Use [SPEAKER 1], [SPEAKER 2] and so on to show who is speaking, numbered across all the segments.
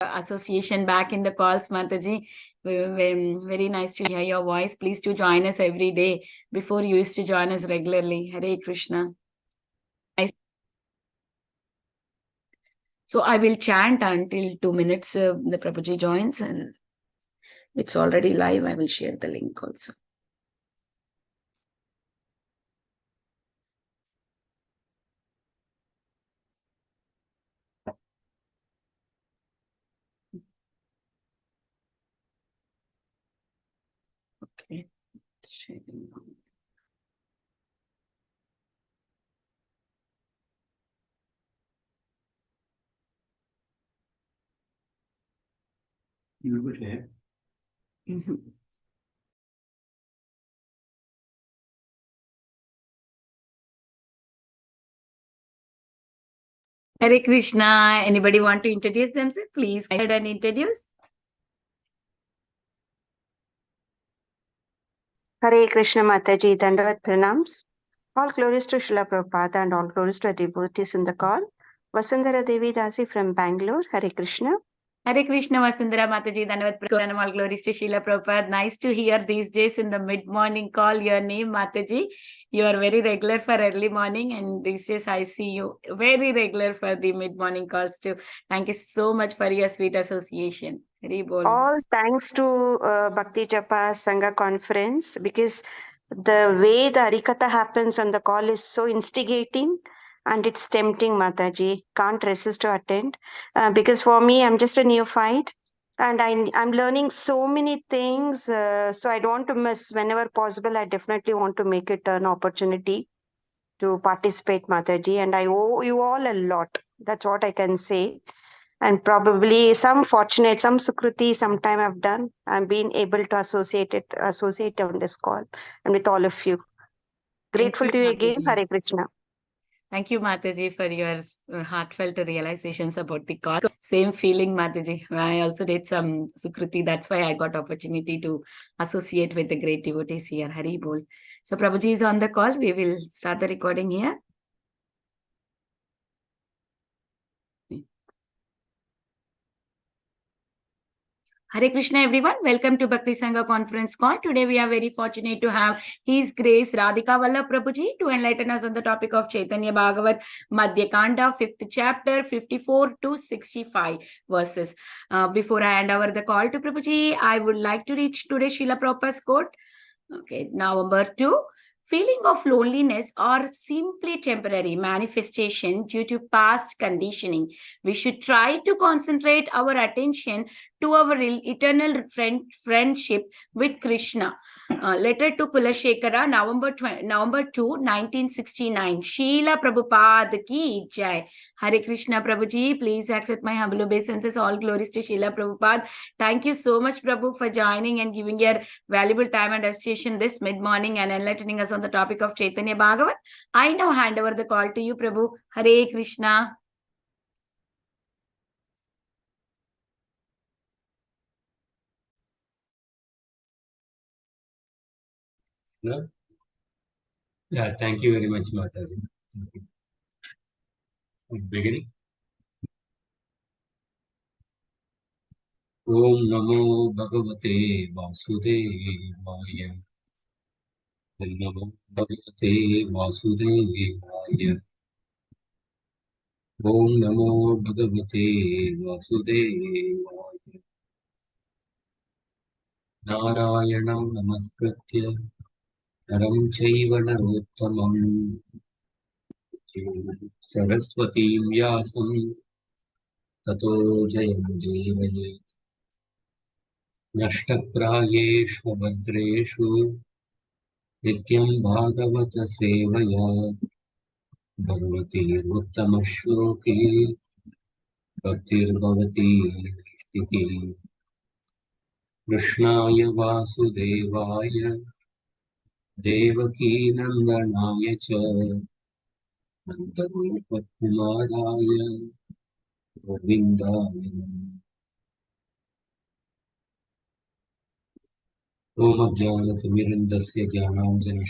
[SPEAKER 1] association back in the calls, Mataji. Very nice to hear your voice. Please do join us every day. Before you used to join us regularly. Hare Krishna. So I will chant until 2 minutes. The Prabhuji joins, and it's already live. I will share the link also. Okay. Sharing. You will share. Hare Krishna. Anybody want to introduce themselves? Please go ahead and introduce.
[SPEAKER 2] Hare Krishna Mataji, Dandavat Pranams. All glories to Srila Prabhupada and all glories to the devotees in the call. Vasundhara Devi Dasi from Bangalore. Hare Krishna.
[SPEAKER 1] Hare Krishna, Vasundhara Mataji, Dhanavad Pranam, all glories to Srila Prabhupada. Nice to hear these days in the mid-morning call your name, Mataji. You are very regular for early morning, and these days I see you very regular for the mid-morning calls too. Thank you so much for your sweet association. Hari bol.
[SPEAKER 2] All thanks to Bhakti Japa Sangha conference, because the way the Harikatha happens on the call is so instigating and it's tempting, Mataji. Can't resist to attend. Because for me, I'm just a neophyte and I'm learning so many things. So I don't want to miss. Whenever possible, I definitely want to make it an opportunity to participate, Mataji. And I owe you all a lot. That's what I can say. And probably some fortunate, some Sukruti, sometime I've done. I've been able to associate on this call and with all of you. Grateful to you again, Hare Krishna.
[SPEAKER 1] Thank you, Mataji, for your heartfelt realizations about the call. Same feeling, Mataji. I also did some Sukruti. That's why I got opportunity to associate with the great devotees here. Hari Bol. So Prabhuji is on the call. We will start the recording here. Hare Krishna, everyone. Welcome to Bhakti Sangha conference call. Today we are very fortunate to have His Grace Radhika Vallabh Prabhuji to enlighten us on the topic of Caitanya Bhagavat, Madhya Khanda, 5th chapter, 54 to 65 verses. Before I hand over the call to Prabhuji, I would like to read today's Srila Prabhupada's quote. Okay, November 2. Feeling of loneliness or simply temporary manifestation due to past conditioning. We should try to concentrate our attention to our eternal friendship with Krishna. Letter to Kulashekara, November 2, 1969. Srila Prabhupada ki jai. Hare Krishna, Prabhuji. Please accept my humble obeisances. All glories to Srila Prabhupada. Thank you so much, Prabhu, for joining and giving your valuable time and association this mid-morning and enlightening us on the topic of Caitanya Bhagavat. I now hand over the call to you, Prabhu. Hare Krishna.
[SPEAKER 3] No? Yeah, thank you very much, Mataji. Beginning. Om Namo Bhagavate Vasudevaya. Om Namo Bhagavate Vasudevaya. Om Namo Bhagavate Vasudevaya. Narayanam Namaskritya Naram Chaiva Narottamam Saraswatim Vyasam Tato Jayam Devayet Nashtaprayeshu Bhadreshu Nityam Bhagavata Sevaya Bhagavati Uttamashloki Bhaktir Bhavati Stiti Krishnaya Vasudevaya Devaki Nandanaya Cha Nandarupa Kumaraya Govindaya Om Ajnanatirindasya Jnananjana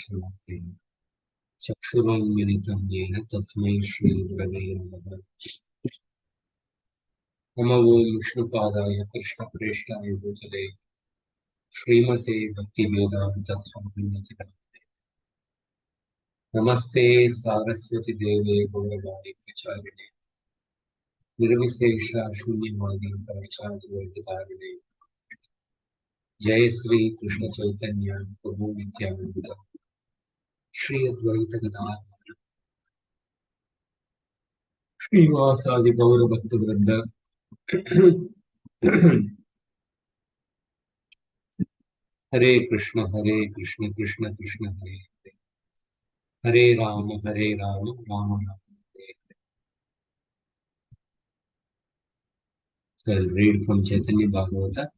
[SPEAKER 3] Chakshuram Militam Yena Tasmai Shri Gurave Namaha. Namo Om Vishnupadaya Krishna Preshthaya Bhutale Srimate Bhaktivedanta Swamini Namaste. Namaste Saraswati Deve Gauravani Pracharine Nirvisesha Shunyavadi Paracharavartakarine Jai Sri Krishna Chaitanya Prabhu Nityananda Shri Advaita Gadadhara Srivasadi Gaura Bhakta Vrinda Hare Krishna Krishna Krishna Hare Hare Rama Rama Rama. So I'll read from Chaitanya Bhagavata.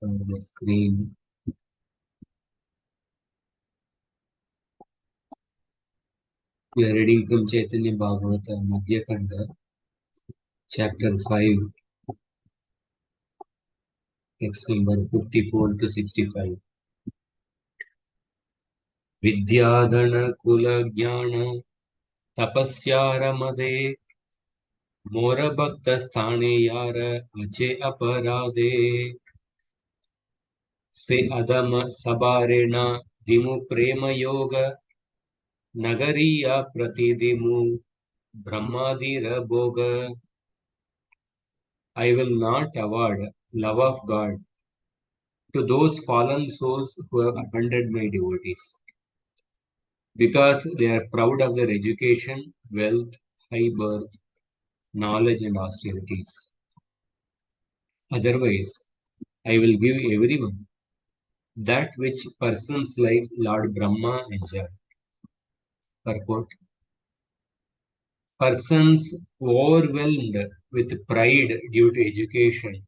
[SPEAKER 3] On the screen. We are reading from Chaitanya Bhagavata, Madhya Khanda, chapter 5, text number 54 to 65. Vidyadhana Kula Jnana Tapasyaramade Mora Bhakta Sthane Yara Ache Aparade Se Adama Sabarena Dimu Prema Yoga Nagariya Pratidimu Brahmadira Boga. I will not award love of God to those fallen souls who have offended my devotees, because they are proud of their education, wealth, high birth, knowledge, and austerities. Otherwise, I will give everyone that which persons like Lord Brahma enjoy. Purport: persons overwhelmed with pride due to education,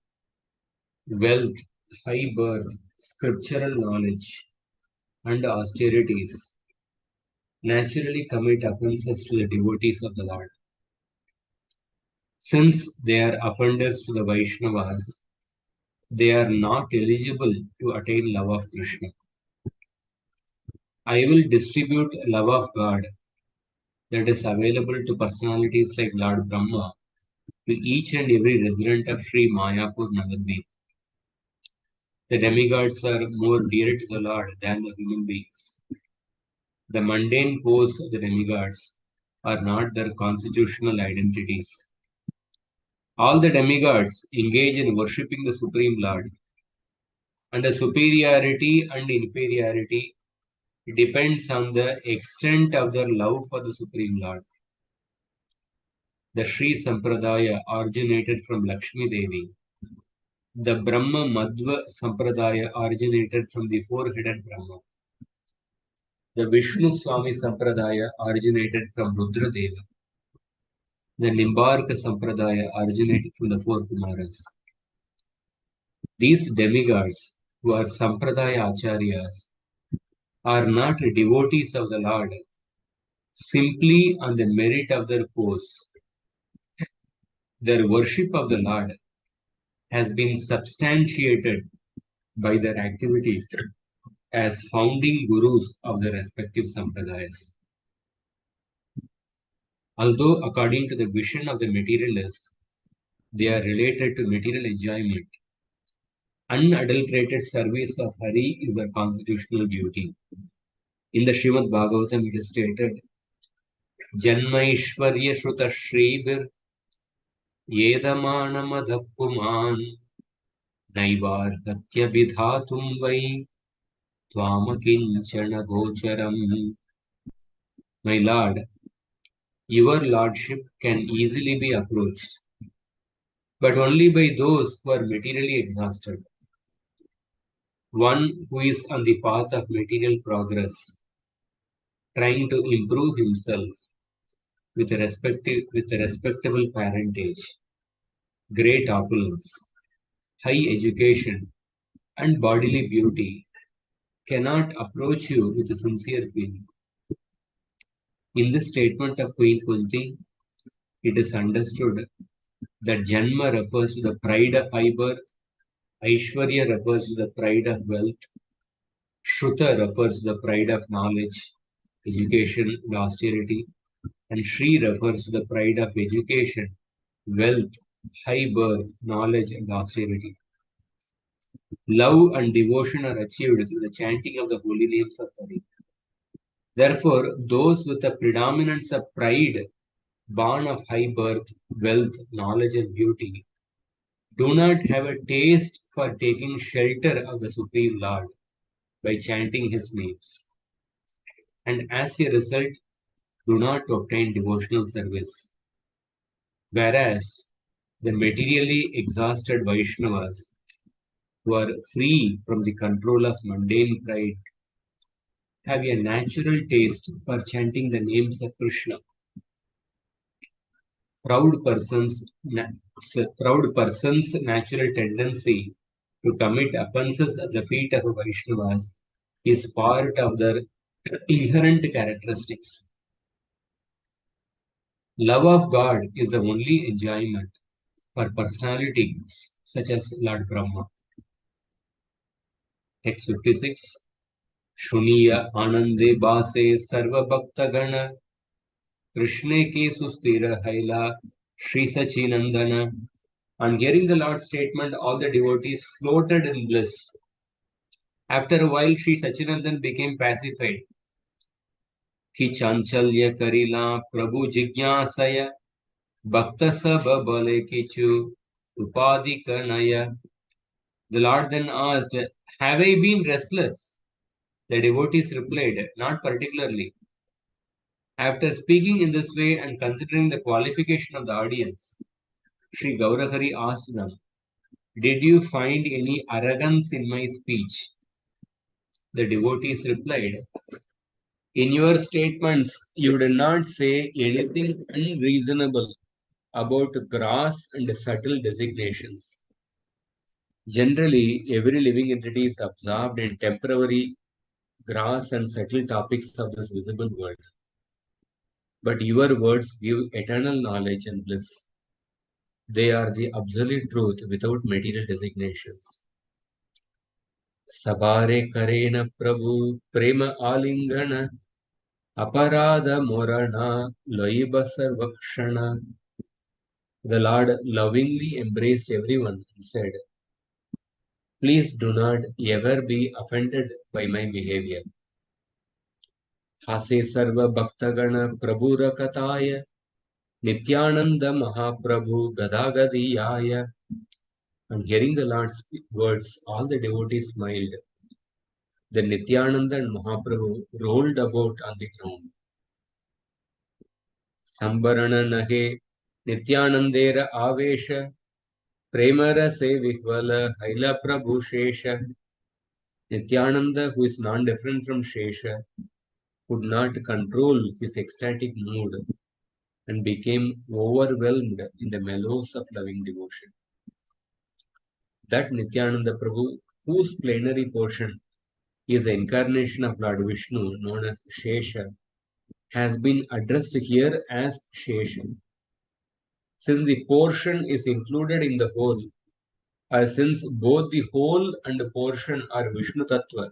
[SPEAKER 3] wealth, high birth, scriptural knowledge, and austerities naturally commit offences to the devotees of the Lord. Since they are offenders to the Vaishnavas, they are not eligible to attain love of Krishna. I will distribute love of God that is available to personalities like Lord Brahma to each and every resident of Sri Mayapur Navadvip. The demigods are more dear to the Lord than the human beings. The mundane pose of the demigods are not their constitutional identities. All the demigods engage in worshipping the Supreme Lord, and the superiority and inferiority depends on the extent of their love for the Supreme Lord. The Sri Sampradaya originated from Lakshmi Devi. The Brahma Madhva Sampradaya originated from the four-headed Brahma. The Vishnu Swami Sampradaya originated from Rudra Deva. The Nimbarka Sampradaya originated from the four Kumaras. These demigods, who are Sampradaya Acharyas, are not devotees of the Lord simply on the merit of their pose. Their worship of the Lord has been substantiated by their activities as founding gurus of their respective sampradayas. Although according to the vision of the materialists, they are related to material enjoyment, unadulterated service of Hari is their constitutional duty. In the Srimad Bhagavatam it is stated, Janmaishvarya Shruta Shribir Yedamanamadapuman Naivargatya Vidhatum Vai Tvamakinchana Gocharam. My Lord, your Lordship can easily be approached, but only by those who are materially exhausted. One who is on the path of material progress, trying to improve himself with a respectable parentage, great opulence, high education, and bodily beauty, cannot approach you with a sincere feeling. In this statement of Queen Kunti, it is understood that Janma refers to the pride of high birth, Aishwarya refers to the pride of wealth, Shruta refers to the pride of knowledge, education, and austerity, and Shri refers to the pride of education, wealth, high birth, knowledge, and austerity. Love and devotion are achieved through the chanting of the holy names of Hari. Therefore, those with a predominance of pride, born of high birth, wealth, knowledge, and beauty, do not have a taste for taking shelter of the Supreme Lord by chanting his names, and as a result, do not obtain devotional service. Whereas the materially exhausted Vaishnavas, who are free from the control of mundane pride, have a natural taste for chanting the names of Krishna. Proud persons, proud person's natural tendency to commit offenses at the feet of Vaishnavas is part of their inherent characteristics. Love of God is the only enjoyment for personalities such as Lord Brahma. Text 56. Shuniya Anande Base Sarva Bhakta Gana Krishne Ke Sustira Haila Shri Sachinandana. On hearing the Lord's statement, all the devotees floated in bliss. After a while, Sri Sachinandan became pacified. Ki chanchalya karila Prabhu jigyasaya bhakta sab bale kichu upadi kanaya. The Lord then asked, have I been restless? The devotees replied, not particularly. After speaking in this way and considering the qualification of the audience, Sri Gaurahari asked them, did you find any arrogance in my speech? The devotees replied, in your statements, you did not say anything unreasonable about gross and subtle designations. Generally, every living entity is absorbed in temporary, gross, and subtle topics of this visible world. But your words give eternal knowledge and bliss. They are the absolute truth without material designations. Sabare karena Prabhu prema alingana aparada morana loiba sarvakshana. The Lord lovingly embraced everyone and said, please do not ever be offended by my behavior. Hase sarva bhaktagana prabhu rakataya Nityananda Mahaprabhu Gadagadiyaya. On hearing the Lord's words, all the devotees smiled. Then Nityananda and Mahaprabhu rolled about on the ground. Sambarana Nahe Nityanandera Avesha Premara Se Vihvala Haila Prabhu Shesha. Nityananda, who is non-different from Shesha, could not control his ecstatic mood and became overwhelmed in the mellows of loving devotion. That Nityananda Prabhu, whose plenary portion is the incarnation of Lord Vishnu, known as Shesha, has been addressed here as Shesha. Since the portion is included in the whole, since both the whole and the portion are Vishnu Tattva,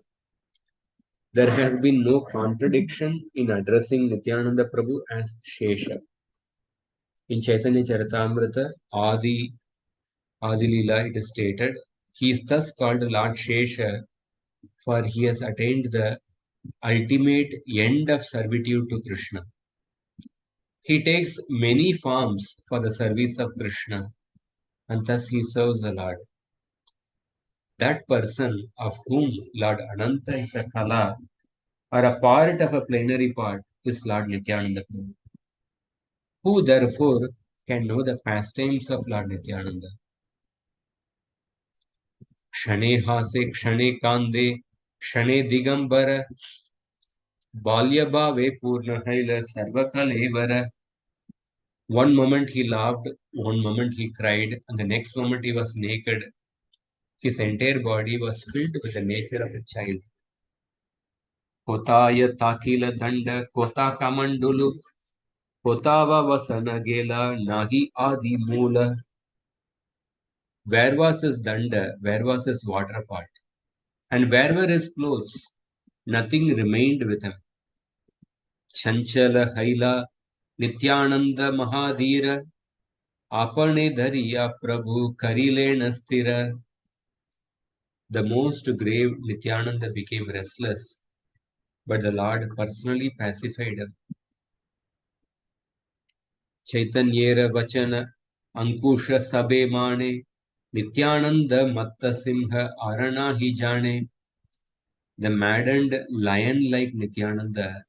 [SPEAKER 3] there has been no contradiction in addressing Nityananda Prabhu as Shesha. In Chaitanya Charitamrita, Adi Lila, it is stated, he is thus called Lord Shesha, for he has attained the ultimate end of servitude to Krishna. He takes many forms for the service of Krishna, and thus he serves the Lord. That person of whom Lord Ananta is a kala, or a part of a plenary part, is Lord Nityananda Prabhu, who therefore can know the pastimes of Lord Nityananda. Kshane hase, kshane kande, kshane digambara, balya bhave purna haila sarvakalevara. One moment he laughed, one moment he cried, and the next moment he was naked. His entire body was filled with the nature of a child. Kotaya takila danda, kota kamandulu, kotava vasana gela, nahi adi mula. Where was his danda? Where was his water pot? And where were his clothes? Nothing remained with him. Chanchala haila, Nityananda Mahadhira, Apane Dhariya Prabhu Karilena Sthira. The most grave Nityananda became restless, but the Lord personally pacified him. Chaitanyera Vachana Ankusha Sabe Mane, Nityananda Matta Simha Arana Hi Jane. The maddened lion-like Nityananda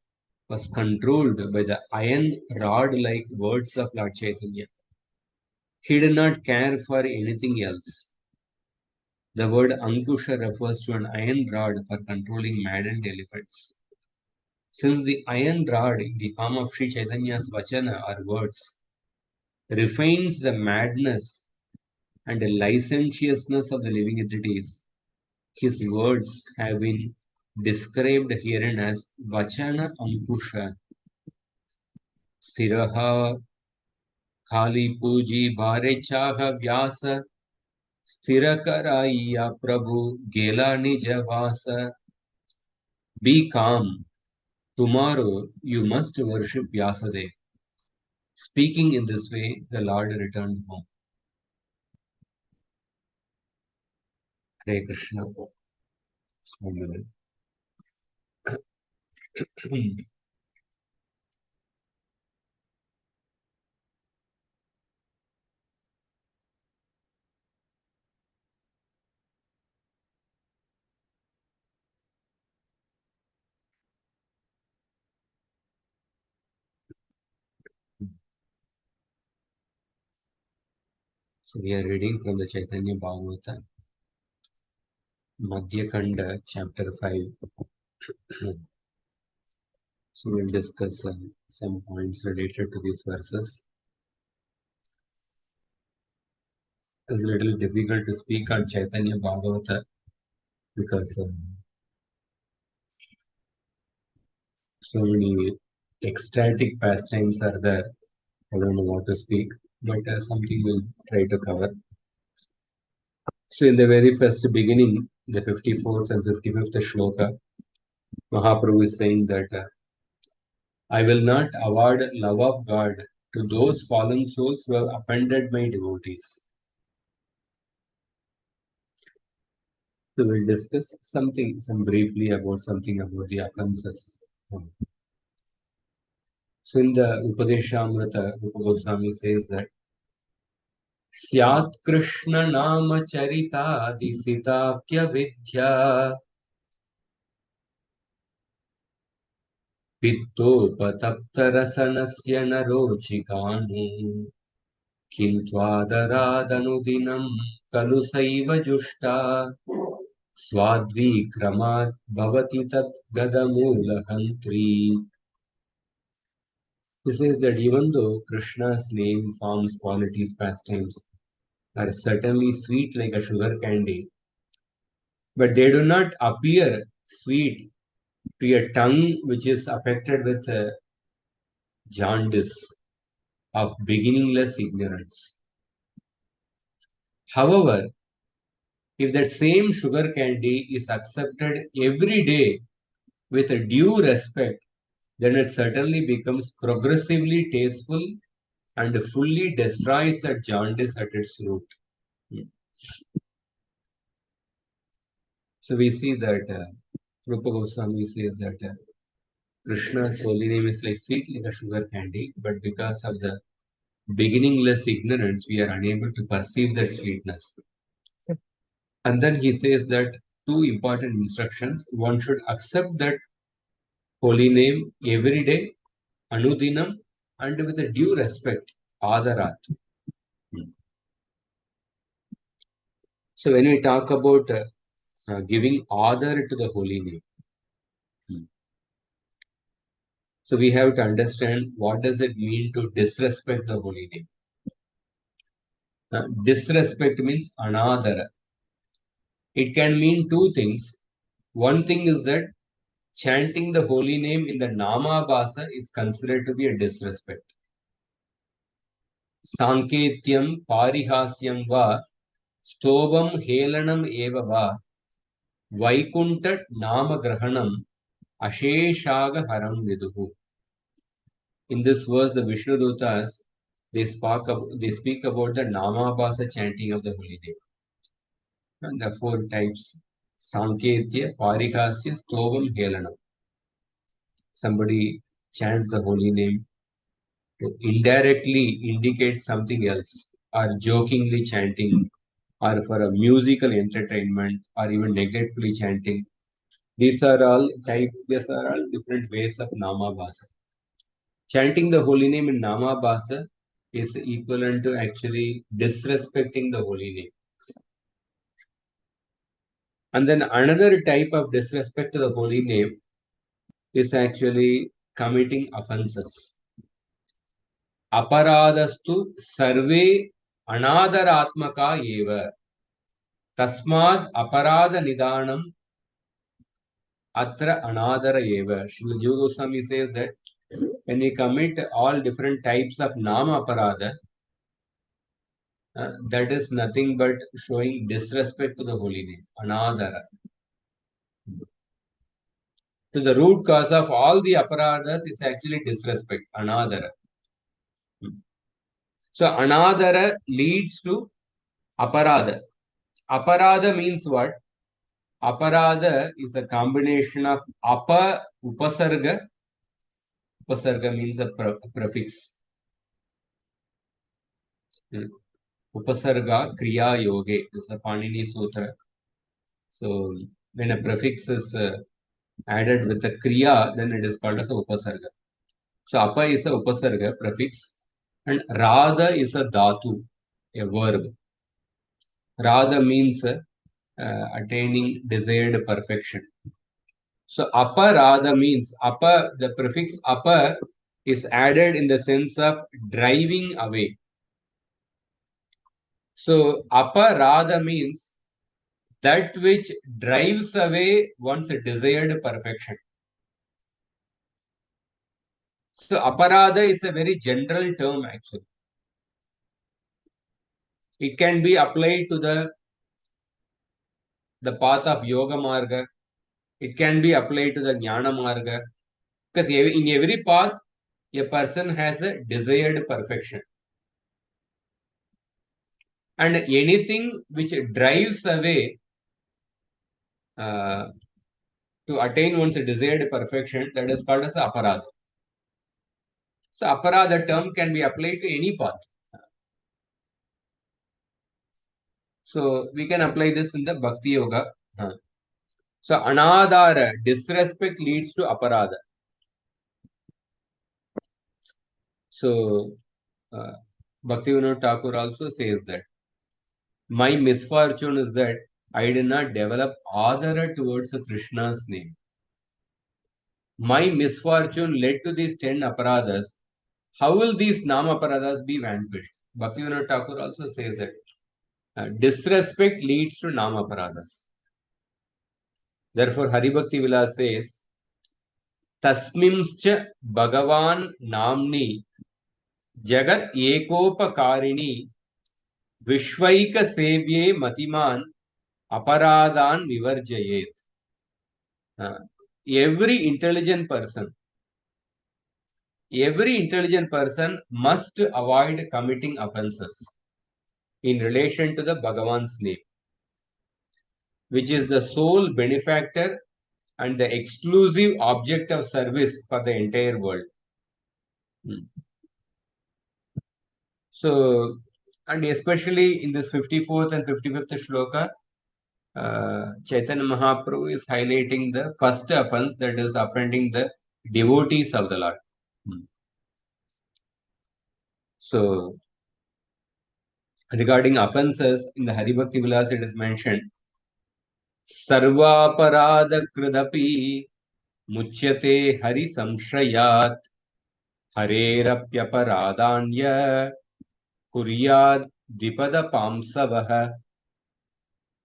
[SPEAKER 3] was controlled by the iron rod-like words of Lord Chaitanya. He did not care for anything else. The word Ankusha refers to an iron rod for controlling maddened elephants. Since the iron rod in the form of Sri Chaitanya's Vachana or words refines the madness and the licentiousness of the living entities, his words have been described herein as Vachana Ankusha. Sthiraha Khali Puji Bhare Chaha Vyasa Sthirakaraiya Prabhu Gela Nijavasa. Be calm. Tomorrow you must worship Vyasadeva. Speaking in this way, the Lord returned home. Hare Krishna. Swami. So we are reading from the Caitanya Bhagavata, Madhya Khanda, chapter 5. So we'll discuss some points related to these verses. It's a little difficult to speak on Caitanya Bhagavata because so many ecstatic pastimes are there. I don't know what to speak, but something we'll try to cover. So in the very first beginning, the 54th and 55th shloka, Mahaprabhu is saying that I will not award love of God to those fallen souls who have offended my devotees. So we'll discuss some briefly about the offenses. So in the Upadeshamrita, Rupa Goswami says that Syat Krishna Nama Charita Disitapya Vidya Pittopataptarasanasya Narochikanu Kintvadaradanudinam Kalusaiva Jushta Swadvikramat Bhavati Tat Gadamula Hantri. He says that even though Krishna's name, forms, qualities, pastimes are certainly sweet like a sugar candy, but they do not appear sweet to a tongue which is affected with jaundice of beginningless ignorance. However, if that same sugar candy is accepted every day with a due respect, then it certainly becomes progressively tasteful and fully destroys that jaundice at its root. So we see that Rupa Goswami says that Krishna's holy name is like sweet like a sugar candy, but because of the beginningless ignorance, we are unable to perceive that sweetness. And then he says that two important instructions. One should accept that holy name every day, Anudinam, and with a due respect, Adarat. So when we talk about giving honor to the holy name, so we have to understand what does it mean to disrespect the holy name. Disrespect means anadara. It can mean two things. One thing is that chanting the holy name in the Namabhasa is considered to be a disrespect. Sanketyam parihasyam va stobam helanam eva va vaikunta namagrahanam asheshaga haram viduhu. In this verse, the Vishnu Dutas, they speak about the Namabhasa chanting of the holy name. And the 4 types: Sanketya, Parikasya, Stovam, Helanam. Somebody chants the holy name to indirectly indicate something else, or jokingly chanting, or for a musical entertainment, or even neglectfully chanting. These are all different ways of Namabhasa. Chanting the holy name in Namabhasa is equivalent to actually disrespecting the holy name. And then another type of disrespect to the holy name is actually committing offenses. Aparadastu sarve anadaratmaka eva. Tasmad aparada nidanam atra anadara eva. Srila Jiva Goswami says that when we commit all different types of nama aparada, that is nothing but showing disrespect to the holy name, anadara. So the root cause of all the aparadas is actually disrespect, anadara. So anadara leads to aparada. Aparada means what? Aparada is a combination of upasarga. Upasarga means a prefix. Upasarga kriya yoge. This is a Panini Sutra. So when a prefix is added with a kriya, then it is called as a upasarga. So apa is a upasarga prefix, and radha is a dhatu, a verb. Radha means attaining desired perfection. So aparada means the prefix apa is added in the sense of driving away. So aparada means that which drives away one's desired perfection. So aparada is a very general term actually. It can be applied to the path of yoga marga. It can be applied to the jnana marga. Because in every path, a person has a desired perfection. And anything which drives away to attain one's desired perfection, that is called as aparada. So aparada term can be applied to any path. So we can apply this in the bhakti yoga. So anadara, disrespect leads to aparada. So Bhaktivinoda Thakur also says that my misfortune is that I did not develop adara towards Krishna's name. My misfortune led to these 10 aparadas. How will these nama aparadas be vanquished? Bhaktivinoda Thakur also says that disrespect leads to nama aparadas. Therefore, Haribhakti Vilas says, Tasmimscha Bhagavan Namni Jagat Ekopakarini Vishwaika Sevye Matiman Aparadan Vivarjayet. Every intelligent person must avoid committing offenses in relation to the Bhagavan's name, which is the sole benefactor and the exclusive object of service for the entire world. So, and especially in this 54th and 55th shloka, Chaitanya Mahaprabhu is highlighting the first offense, that is offending the devotees of the Lord. So, regarding offenses, in the Haribhakti Vilas it is mentioned, Sarvaparada Kridapi Muchyate Hari Samshrayat Harerapyaparadanya Kuryad Dipada Pamsavaha.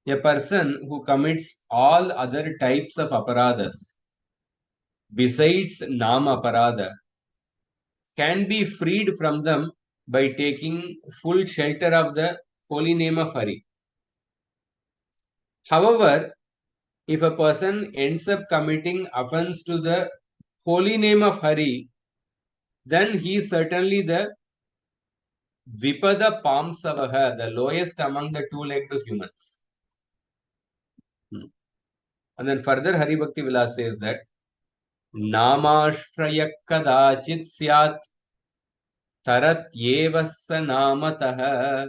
[SPEAKER 3] A person who commits all other types of aparadas besides Nama Aparada can be freed from them by taking full shelter of the holy name of Hari. However, if a person ends up committing offense to the holy name of Hari, then he is certainly the Vipada Pamsavaha, the lowest among the two-legged humans. And then further Hari Bhakti Vilas says that Namashraya kadachit syat tarat yevasa namataha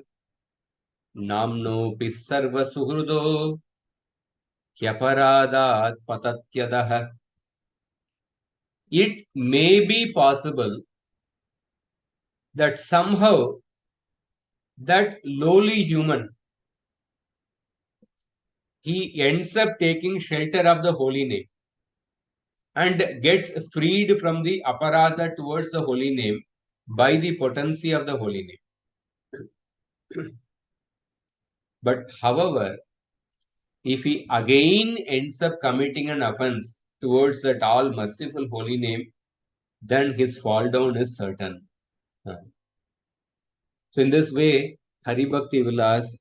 [SPEAKER 3] namno pisarva suhrudo kyaparadat patatyadaha. It may be possible that somehow that lowly human, he ends up taking shelter of the holy name and gets freed from the aparadha towards the holy name by the potency of the holy name. But however, if he again ends up committing an offense towards that all merciful holy name, then his fall down is certain. So in this way, Hari Bhakti Vilas,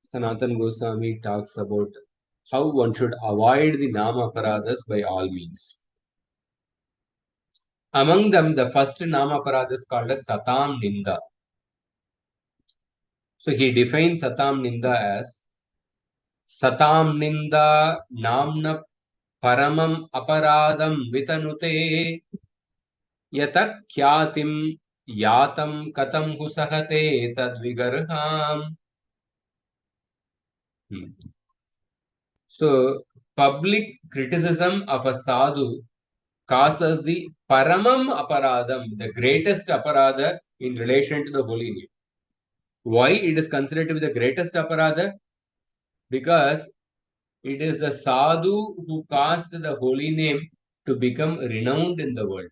[SPEAKER 3] Sanatan Goswami talks about how one should avoid the Nama Aparadhas by all means. Among them, the first Nama Aparadha is called as Satam Ninda. So he defines Satam Ninda as Satam Ninda Namna Paramam Aparadam Vitanute Yatak Kyatim Yatam Katam Husahate Tadvigarham. So, public criticism of a sadhu causes the paramam aparadam, the greatest aparadha in relation to the holy name. Why it is considered to be the greatest aparadha? Because it is the sadhu who caused the holy name to become renowned in the world.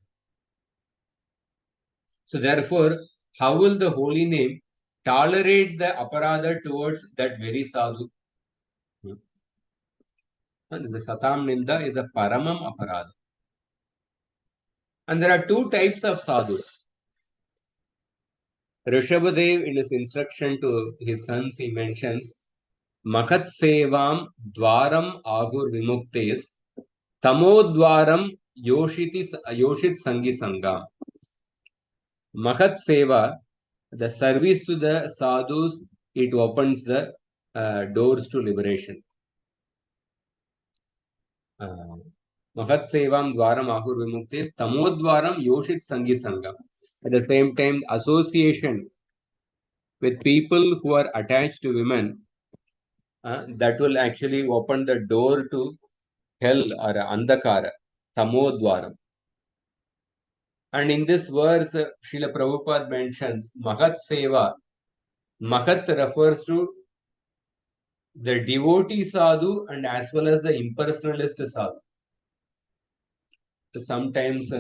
[SPEAKER 3] So, therefore, how will the holy name tolerate the aparadha towards that very sadhu? And the Satam Ninda is a paramam aparadha. And there are two types of sadhus. Rishabhadev, in his instruction to his sons, he mentions Mahat Sevam Dwaram Agur Vimuktes Tamodwaram Yoshit Sangi Sangam. Mahat Seva, the service to the sadhus, it opens the doors to liberation. Mahat Sevam Dwaram Agur Vimuktes Tamodwaram Yoshit Sangi Sangam. At the same time, association with people who are attached to women, that will actually open the door to hell or andhakara, tamodwaram. And in this verse, Srila Prabhupada mentions Mahat Seva. Mahat refers to the devotee sadhu and as well as the impersonalist sadhu. Sometimes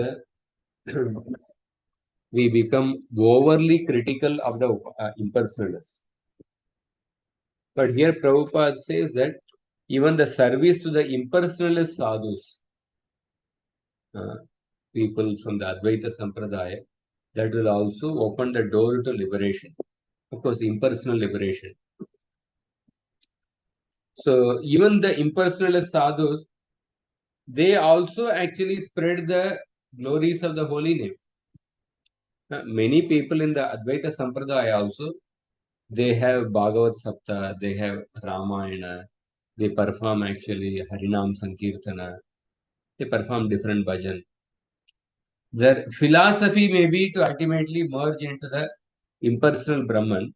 [SPEAKER 3] we become overly critical of the impersonalists. But here Prabhupada says that even the service to the impersonalist sadhus, people from the Advaita Sampradaya, that will also open the door to liberation. Of course, impersonal liberation. So even the impersonalist sadhus, they also actually spread the glories of the holy name. Many people in the Advaita Sampradaya also, they have Bhagavat Sapta, they have Ramayana, they perform actually Harinam Sankirtana, they perform different bhajan. Their philosophy may be to ultimately merge into the impersonal Brahman,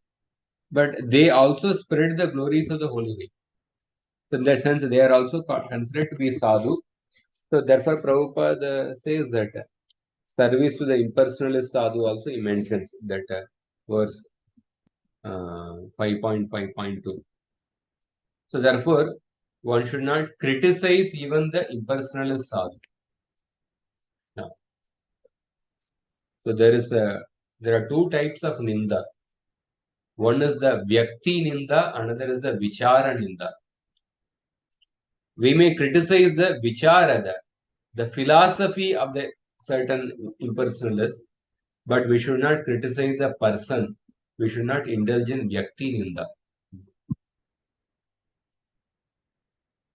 [SPEAKER 3] but they also spread the glories of the holy name. So in that sense, they are also considered to be sadhu. So therefore, Prabhupada says that service to the impersonalist sadhu also he mentions that verse 5.5.2. So therefore, one should not criticize even the impersonalist sadhu. No. So there are two types of ninda. One is the Vyakti Ninda, another is the Vichara Ninda. We may criticize the Vichara, the philosophy of the certain impersonalist, but we should not criticize the person. We should not indulge in Vyakti Ninda.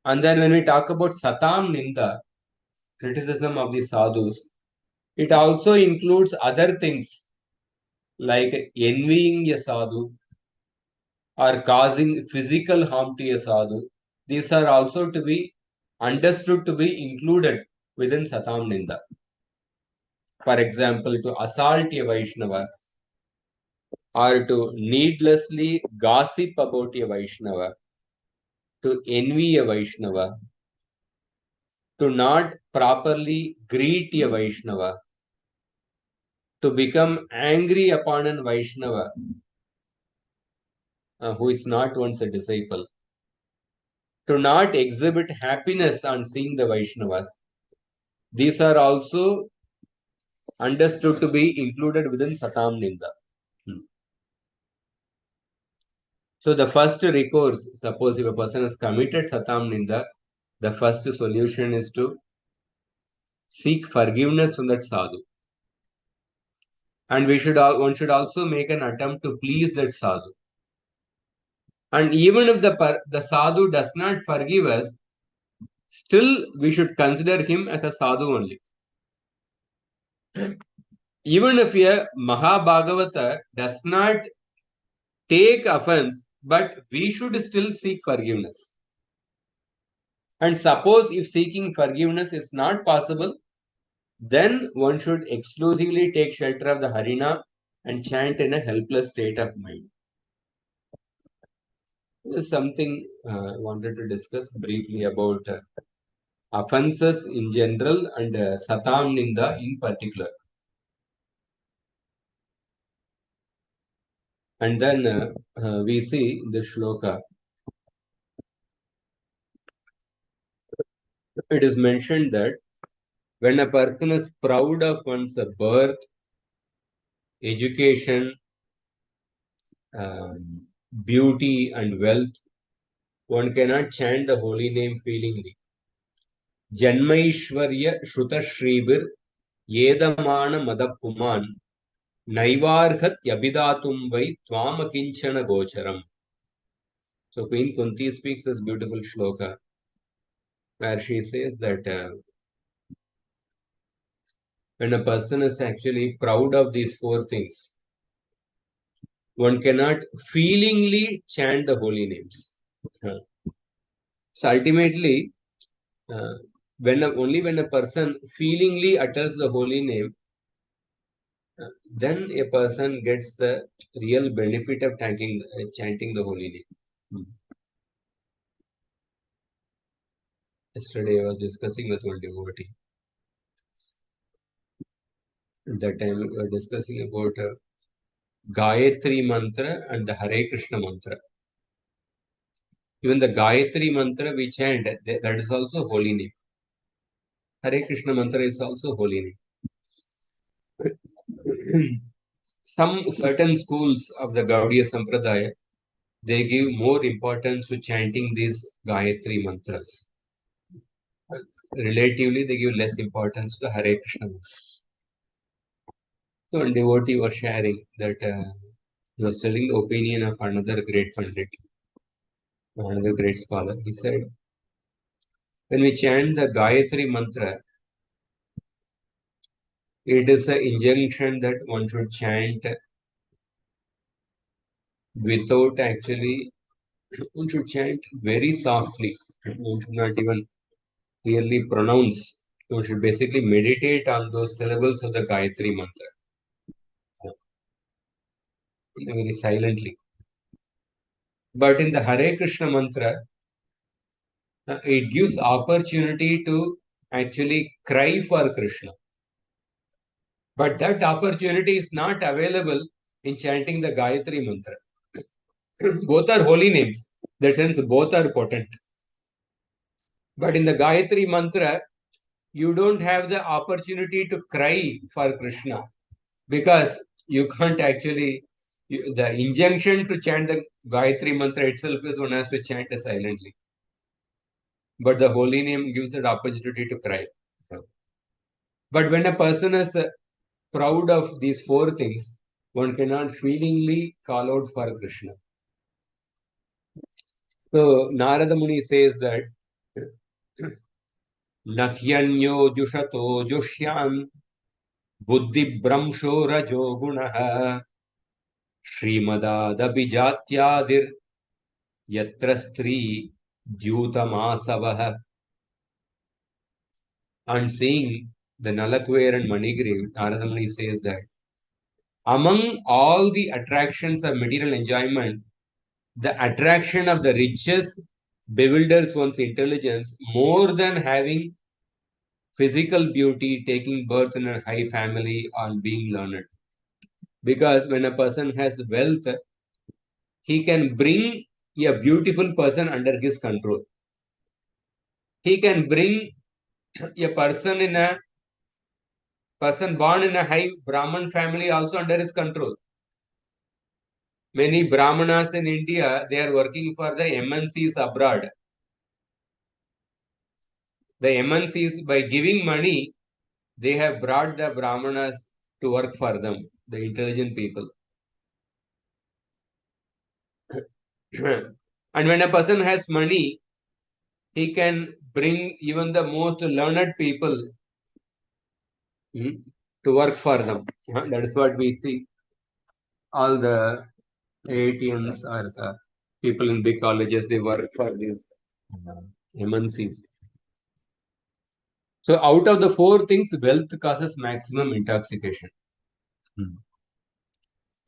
[SPEAKER 3] And then when we talk about Satam Ninda, criticism of the sadhus, it also includes other things like envying a sadhu or causing physical harm to a sadhu. These are also to be understood to be included within Satam Ninda. For example, to assault a Vaishnava or to needlessly gossip about a Vaishnava, to envy a Vaishnava, to not properly greet a Vaishnava, to become angry upon an Vaishnava who is not once a disciple, to not exhibit happiness on seeing the Vaishnavas. These are also understood to be included within Satam Ninda. So the first recourse, suppose if a person has committed Satam Ninda, the first solution is to seek forgiveness from that sadhu. And one should also make an attempt to please that sadhu. And even if the sadhu does not forgive us, still we should consider him as a sadhu only. Even if a Mahabhagavata does not take offense, but we should still seek forgiveness. And suppose if seeking forgiveness is not possible, then one should exclusively take shelter of the Harina and chant in a helpless state of mind. This is something I wanted to discuss briefly about offenses in general and Satam Ninda in particular. And then we see the shloka. It is mentioned that when a person is proud of one's birth, education, beauty, and wealth, one cannot chant the holy name feelingly. Janmaishwarya Shrutashribir Yedamana Madapuman Naivarhat Yabidatum Vai Twamakinchana Gocharam. So Queen Kunti speaks this beautiful shloka where she says that when a person is actually proud of these four things, one cannot feelingly chant the holy names. So ultimately, only when a person feelingly utters the holy name, then a person gets the real benefit of chanting the holy name. Yesterday I was discussing with one devotee. At that time we were discussing about Gayatri mantra and the Hare Krishna mantra. Even the Gayatri mantra we chant, that is also holy name. Hare Krishna mantra is also holy name. Some certain schools of the Gaudiya Sampradaya, they give more importance to chanting these Gayatri mantras. Relatively, they give less importance to Hare Krishna mantra. So, one devotee was sharing that he was telling the opinion of another great Pandit, another great scholar. He said, when we chant the Gayatri mantra, it is an injunction that one should chant without actually, one should chant very softly. One should not even clearly pronounce. One should basically meditate on those syllables of the Gayatri mantra very silently. But in the Hare Krishna mantra, it gives opportunity to actually cry for Krishna. But that opportunity is not available in chanting the Gayatri mantra. Both are holy names. That sense, both are potent. But in the Gayatri mantra, you don't have the opportunity to cry for Krishna because you can't actually. The injunction to chant the Gayatri mantra itself is one has to chant silently. But the holy name gives an opportunity to cry. But when a person is proud of these four things, one cannot feelingly call out for Krishna. So Narada Muni says that Nakhyanyo jushato jushyan buddhi bramsho rajo gunaha Srimadadabhijatyadir yatra stri dyutamasavaha. And seeing the Nalakwer and Manigiri, Narada Muni says that among all the attractions of material enjoyment, the attraction of the riches bewilders one's intelligence more than having physical beauty, taking birth in a high family, or being learned. Because when a person has wealth, he can bring a beautiful person under his control. He can bring a person born in a high Brahman family also under his control. Many Brahmanas in India, they are working for the MNCs abroad. The MNCs, by giving money, they have brought the Brahmanas to work for them, the intelligent people. And when a person has money, he can bring even the most learned people to work for them. That is what we see. All the ATMs or people in big colleges, they work for these MNCs. So out of the four things, wealth causes maximum intoxication. And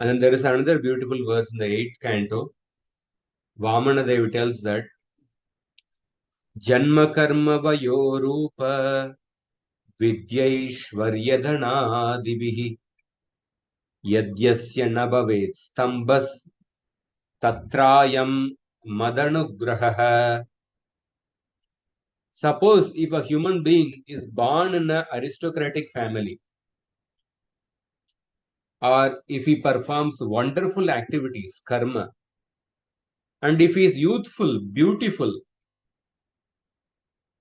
[SPEAKER 3] then there is another beautiful verse in the 8th canto. Vamana Devi tells that Janma karma vayo rupa vidyaishvarya dhanadibihi yadyasya nabhavet stambas tatrayam madanugraha. Suppose if a human being is born in an aristocratic family, or if he performs wonderful activities, karma, and if he is youthful, beautiful,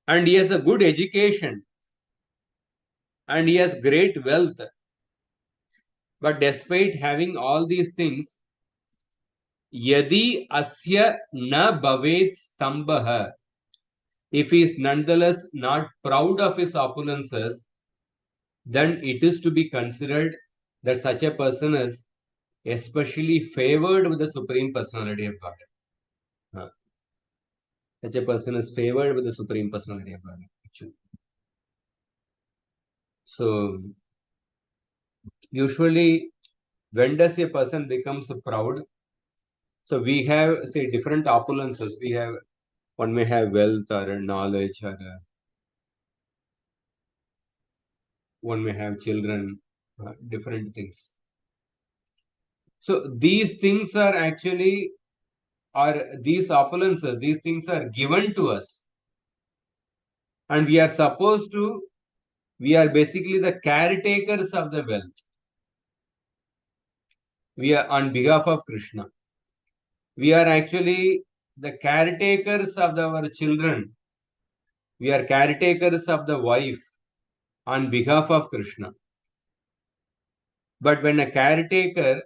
[SPEAKER 3] and he has a good education, and he has great wealth, but despite having all these things, yadi asya na bhavet stambah, if he is nonetheless not proud of his opulences, then it is to be considered that such a person is especially favored with the Supreme Personality of God. Such a person is favored with the Supreme Personality of God. Actually. So, usually, when does a person becomes proud? So, we have, say, different opulences. One may have wealth or knowledge, or one may have children, different things. So, these things are actually, these opulences, these things are given to us. And we are basically the caretakers of the wealth. We are on behalf of Krishna. We are actually the caretakers of our children. We are caretakers of the wife on behalf of Krishna. But when a caretaker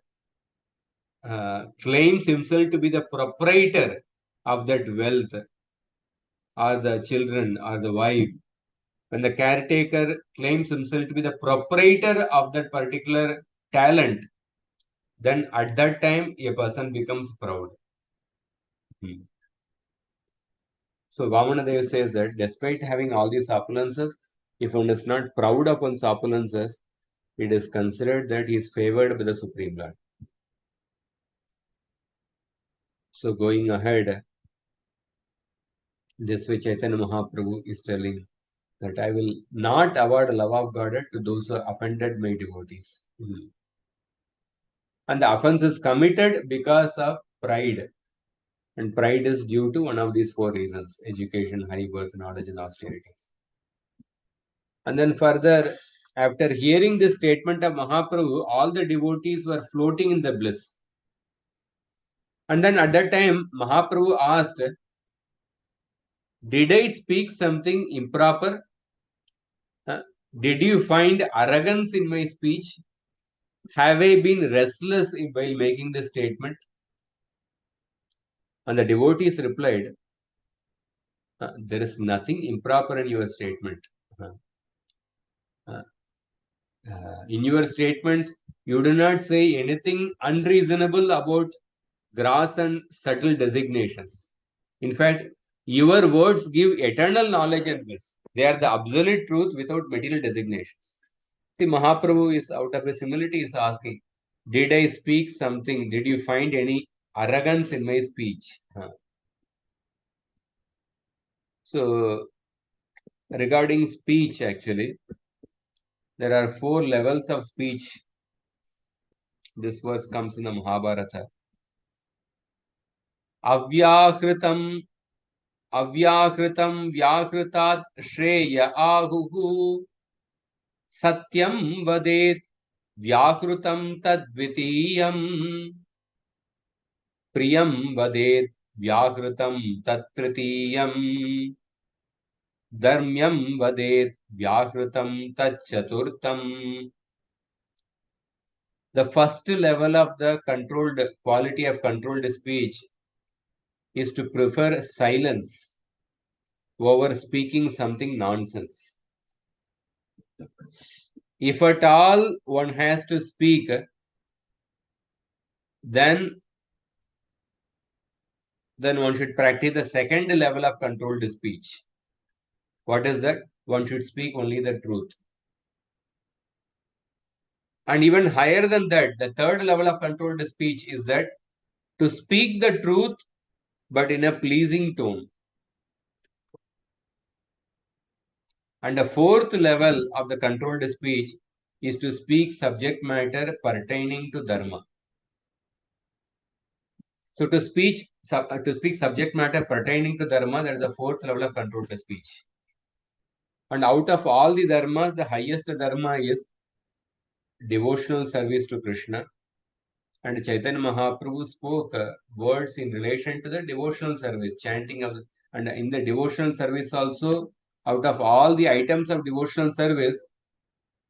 [SPEAKER 3] claims himself to be the proprietor of that wealth, or the children, or the wife, when the caretaker claims himself to be the proprietor of that particular talent, then at that time a person becomes proud. So Vamana Deva says that despite having all these opulences, if one is not proud of one's opulences, it is considered that he is favored by the Supreme Lord. So going ahead, this way Chaitanya Mahaprabhu is telling that I will not award love of God to those who offended my devotees. And the offense is committed because of pride. And pride is due to one of these four reasons: education, high birth, knowledge, and austerities. And then further, after hearing this statement of Mahaprabhu, all the devotees were floating in the bliss. And then at that time, Mahaprabhu asked, did I speak something improper? Did you find arrogance in my speech? Have I been restless while making this statement? And the devotees replied, There is nothing improper in your statement. In your statements, you do not say anything unreasonable about gross and subtle designations. In fact, your words give eternal knowledge and bliss. They are the absolute truth without material designations. See, Mahaprabhu is out of his humility is asking, did I speak something? Did you find any arrogance in my speech? So, regarding speech, actually, there are 4 levels of speech. This verse comes in the Mahabharata. Avyakritam vyakritat shreya ahuhu satyam vadet vyakritam tadvitiyam priyam vadet vyakritam tattritiyam dharmyam vadet vyakritam tatchaturtam. The first level of the controlled quality of controlled speech is to prefer silence over speaking something nonsense. If at all one has to speak, then one should practice the second level of controlled speech. What is that? One should speak only the truth. And even higher than that, the third level of controlled speech is that to speak the truth but in a pleasing tone. And the fourth level of the controlled speech is to speak subject matter pertaining to dharma. So to speak subject matter pertaining to dharma, that is the fourth level of controlled speech. And out of all the dharmas, the highest dharma is devotional service to Krishna. And Chaitanya Mahaprabhu spoke words in relation to the devotional service, chanting of, and in the devotional service also, out of all the items of devotional service,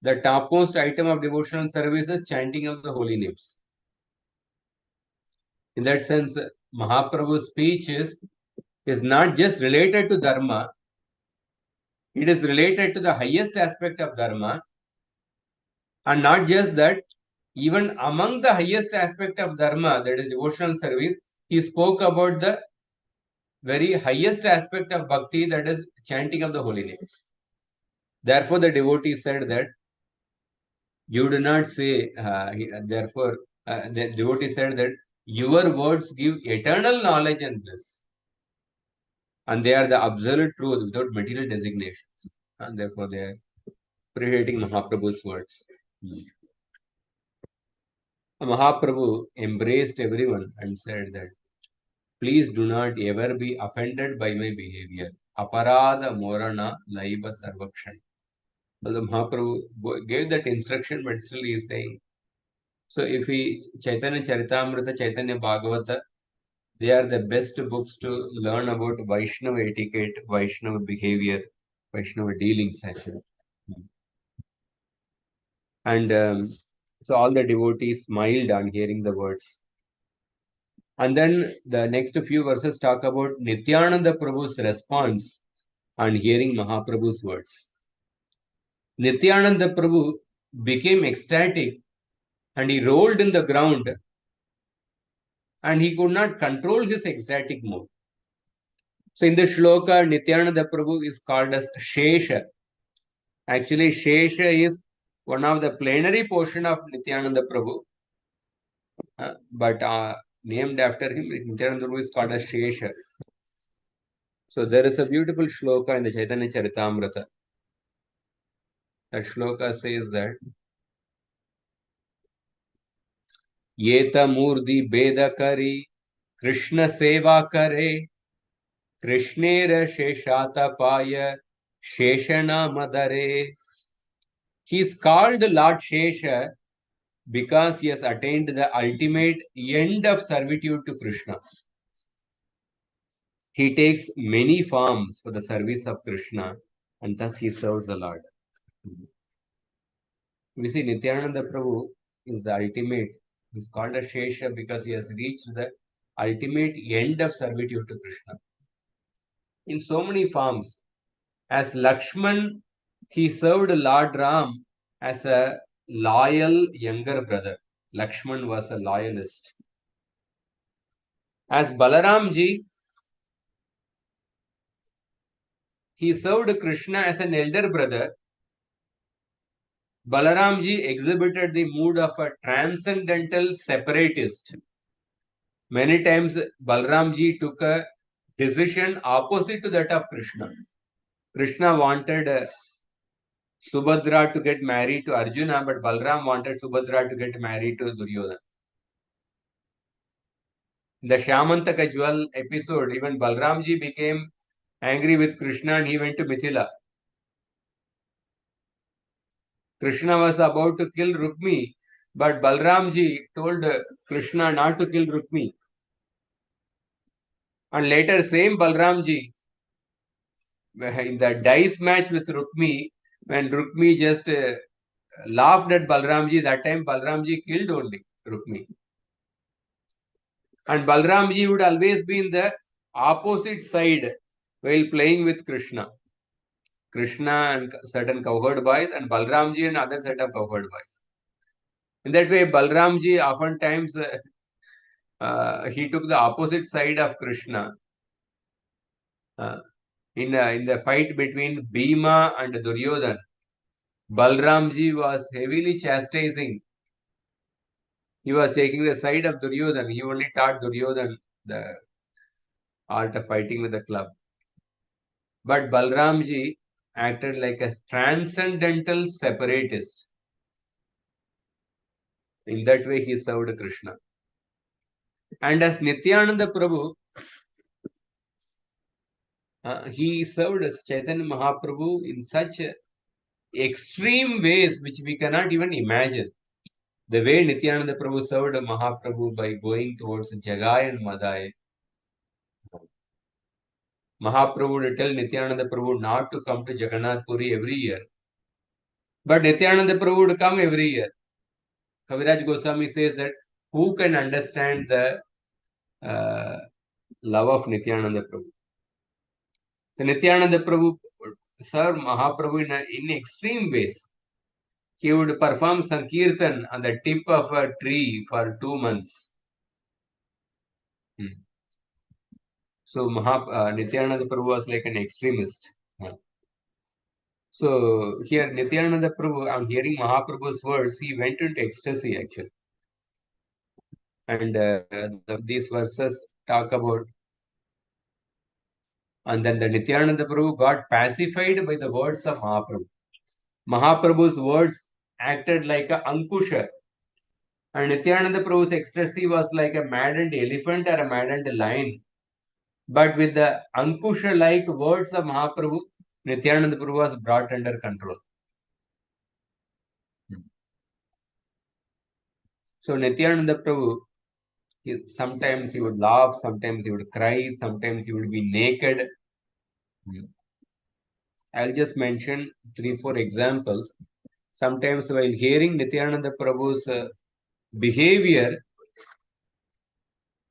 [SPEAKER 3] the topmost item of devotional service is chanting of the holy names. In that sense, Mahaprabhu's speech is not just related to dharma, it is related to the highest aspect of dharma. And not just that, even among the highest aspect of dharma, that is devotional service, he spoke about the very highest aspect of bhakti, that is chanting of the holy name. Therefore, the devotee said that you do not say, the devotee said that your words give eternal knowledge and bliss. And they are the absolute truth without material designations. And therefore, they are appreciating Mahaprabhu's words. Mahaprabhu embraced everyone and said that, please do not ever be offended by my behavior. Aparada morana laiva sarvakshan. So the Mahaprabhu gave that instruction, but still he is saying. So if we Chaitanya Charitamrita, Chaitanya Bhagavata, they are the best books to learn about Vaishnava etiquette, Vaishnava behavior, Vaishnava dealings actually. And so all the devotees smiled on hearing the words. And then the next few verses talk about Nityananda Prabhu's response on hearing Mahaprabhu's words. Nityananda Prabhu became ecstatic and he rolled in the ground and he could not control his ecstatic mood. So in the shloka, Nityananda Prabhu is called as Shesha. Actually, Shesha is one of the plenary portion of Nityananda Prabhu. But named after him, Nityananda Prabhu is called as Shesha. So there is a beautiful shloka in the Chaitanya Charitamrita. That shloka says that Yeta Murdi Bedakari Krishna Seva Kare Krishnera Sheshata Paya Sheshana Madare. He is called Lord Shesha because he has attained the ultimate end of servitude to Krishna. He takes many forms for the service of Krishna and thus he serves the Lord. We see Nityananda Prabhu is the ultimate. He is called a Shesha because he has reached the ultimate end of servitude to Krishna. in so many forms. As Lakshman, he served Lord Ram as a loyal younger brother. Lakshman was a loyalist. As Balaramji, he served Krishna as an elder brother. Balaramji exhibited the mood of a transcendental separatist. Many times Balaramji took a decision opposite to that of Krishna. Krishna wanted Subhadra to get married to Arjuna, but Balram wanted Subhadra to get married to Duryodhana. In the Shyamantaka Jewel episode, even Balramji became angry with Krishna and he went to Mithila. Krishna was about to kill Rukmi, but Balramji told Krishna not to kill Rukmi. And later, same Balramji, in the dice match with Rukmi, when Rukmi just laughed at Balramji, that time Balramji killed only Rukmi. And Balramji would always be in the opposite side while playing with Krishna. Krishna and certain cowherd boys, and Balramji and other set of cowherd boys. In that way, Balramji oftentimes he took the opposite side of Krishna. In the fight between Bhima and Duryodhan, Balramji was heavily chastising. He was taking the side of Duryodhan. He only taught Duryodhan the art of fighting with the club. But Balramji acted like a transcendental separatist. In that way, he served Krishna. And as Nityananda Prabhu, he served as Chaitanya Mahaprabhu in such extreme ways which we cannot even imagine. The way Nityananda Prabhu served Mahaprabhu by going towards Jagai and Madhya. Mahaprabhu would tell Nityananda Prabhu not to come to Jagannath Puri every year. But Nityananda Prabhu would come every year. Kaviraj Goswami says that who can understand the love of Nityananda Prabhu? So Nityananda Prabhu served Mahaprabhu in extreme ways. He would perform Sankirtan on the tip of a tree for 2 months. So Nityananda Prabhu was like an extremist. So here Nityananda Prabhu, I'm hearing Mahaprabhu's words, he went into ecstasy actually. And these verses talk about, and then the Nityananda Prabhu got pacified by the words of Mahaprabhu. Mahaprabhu's words acted like a ankusha. And Nityananda Prabhu's ecstasy was like a maddened elephant or a maddened lion. But with the ankusha-like words of Mahaprabhu, Nityananda Prabhu was brought under control. So Nityananda Prabhu, sometimes he would laugh, sometimes he would cry, sometimes he would be naked. I'll just mention 3-4 examples. Sometimes while hearing Nityananda Prabhu's behavior,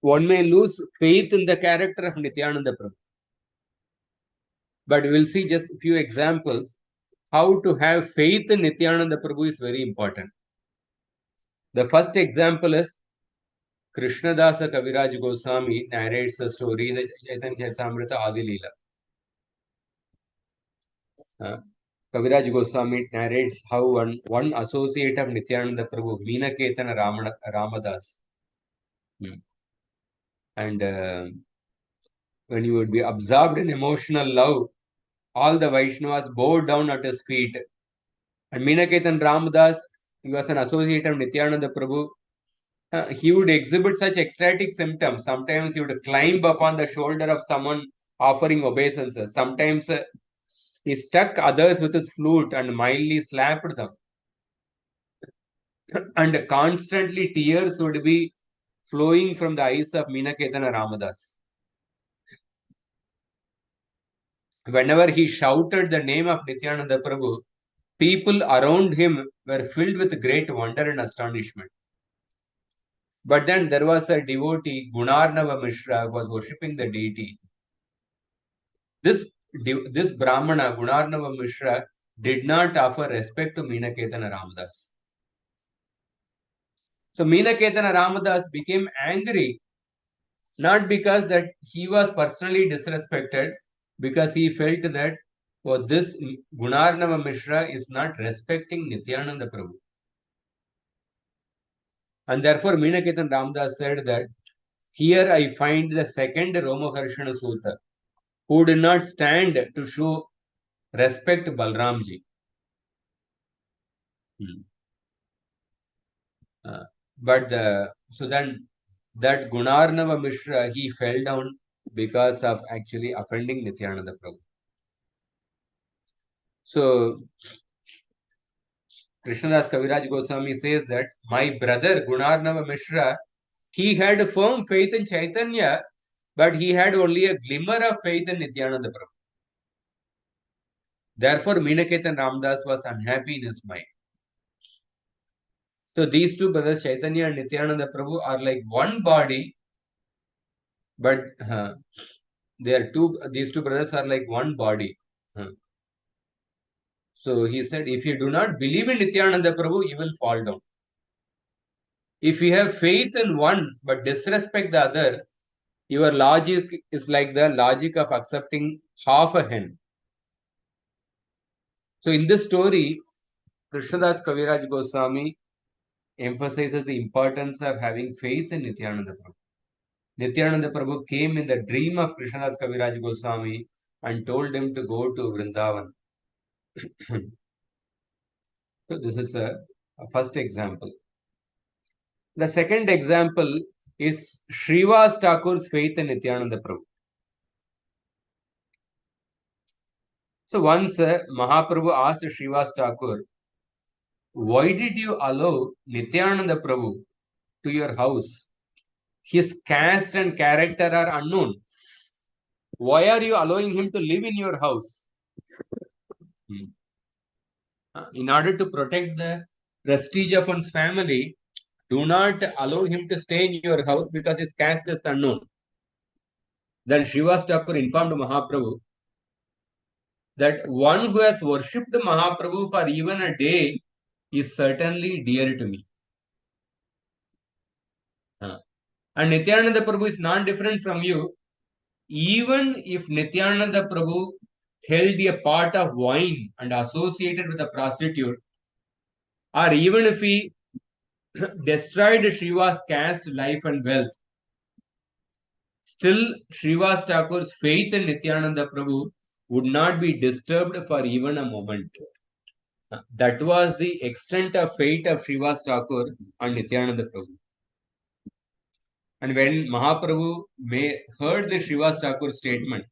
[SPEAKER 3] one may lose faith in the character of Nityananda Prabhu. But we'll see just a few examples. How to have faith in Nityananda Prabhu is very important. The first example is Krishnadasa Kaviraj Goswami narrates the story in the Chaitanya Charitamrita Adi Leela. Kaviraj Goswami narrates how one associate of Nityananda Prabhu, Meenaketana Ramadas, and when he would be absorbed in emotional love, all the Vaishnavas bowed down at his feet. And Meenaketan Ramadas, he was an associate of Nityananda Prabhu. He would exhibit such ecstatic symptoms. Sometimes he would climb upon the shoulder of someone offering obeisances. Sometimes he struck others with his flute and mildly slapped them. And constantly tears would be flowing from the eyes of Meenaketana Ramadas. Whenever he shouted the name of Nityananda Prabhu, people around him were filled with great wonder and astonishment. But then there was a devotee, Gunarnava Mishra, who was worshipping the deity. This Brahmana, Gunarnava Mishra, did not offer respect to Meenaketana Ramadas. So Meenaketana Ramadas became angry, not because that he was personally disrespected, because he felt that this Gunarnava Mishra is not respecting Nityananda Prabhu. And therefore Meenaketana Ramadas said that here I find the second Romaharshana Sutta, who did not stand to show respect Balramji. So then that Gunarnava Mishra, he fell down because of actually offending Nityananda Prabhu. So Krishnadas Kaviraj Goswami says that my brother Gunarnava Mishra, he had a firm faith in Chaitanya, but he had only a glimmer of faith in Nityananda Prabhu. Therefore, Meenaketan Ramdas was unhappy in his mind. So these two brothers, Chaitanya and Nityananda Prabhu, are like one body, but these two brothers are like one body. So he said, if you do not believe in Nityananda Prabhu, you will fall down. If you have faith in one but disrespect the other, your logic is like the logic of accepting half a hen. So in this story, Krishnadas Kaviraj Goswami emphasizes the importance of having faith in Nityananda Prabhu. Nityananda Prabhu came in the dream of Krishnadas Kaviraj Goswami and told him to go to Vrindavan. So this is a first example. The second example is Srivas Thakur's faith in Nityananda Prabhu. So once Mahaprabhu asked Srivas Thakur, why did you allow Nityananda Prabhu to your house? His caste and character are unknown. Why are you allowing him to live in your house? In order to protect the prestige of one's family, do not allow him to stay in your house because his caste is unknown. Then Srivas Thakur informed Mahaprabhu that one who has worshipped Mahaprabhu for even a day is certainly dear to me. And Nityananda Prabhu is not different from you. Even if Nityananda Prabhu held a pot of wine and associated with a prostitute, or even if he destroyed Shiva's caste, life and wealth, still Srivas Thakur's faith in Nityananda Prabhu would not be disturbed for even a moment. That was the extent of faith of Srivas Thakur on Nityananda Prabhu. And when Mahaprabhu heard the Srivas Thakur statement,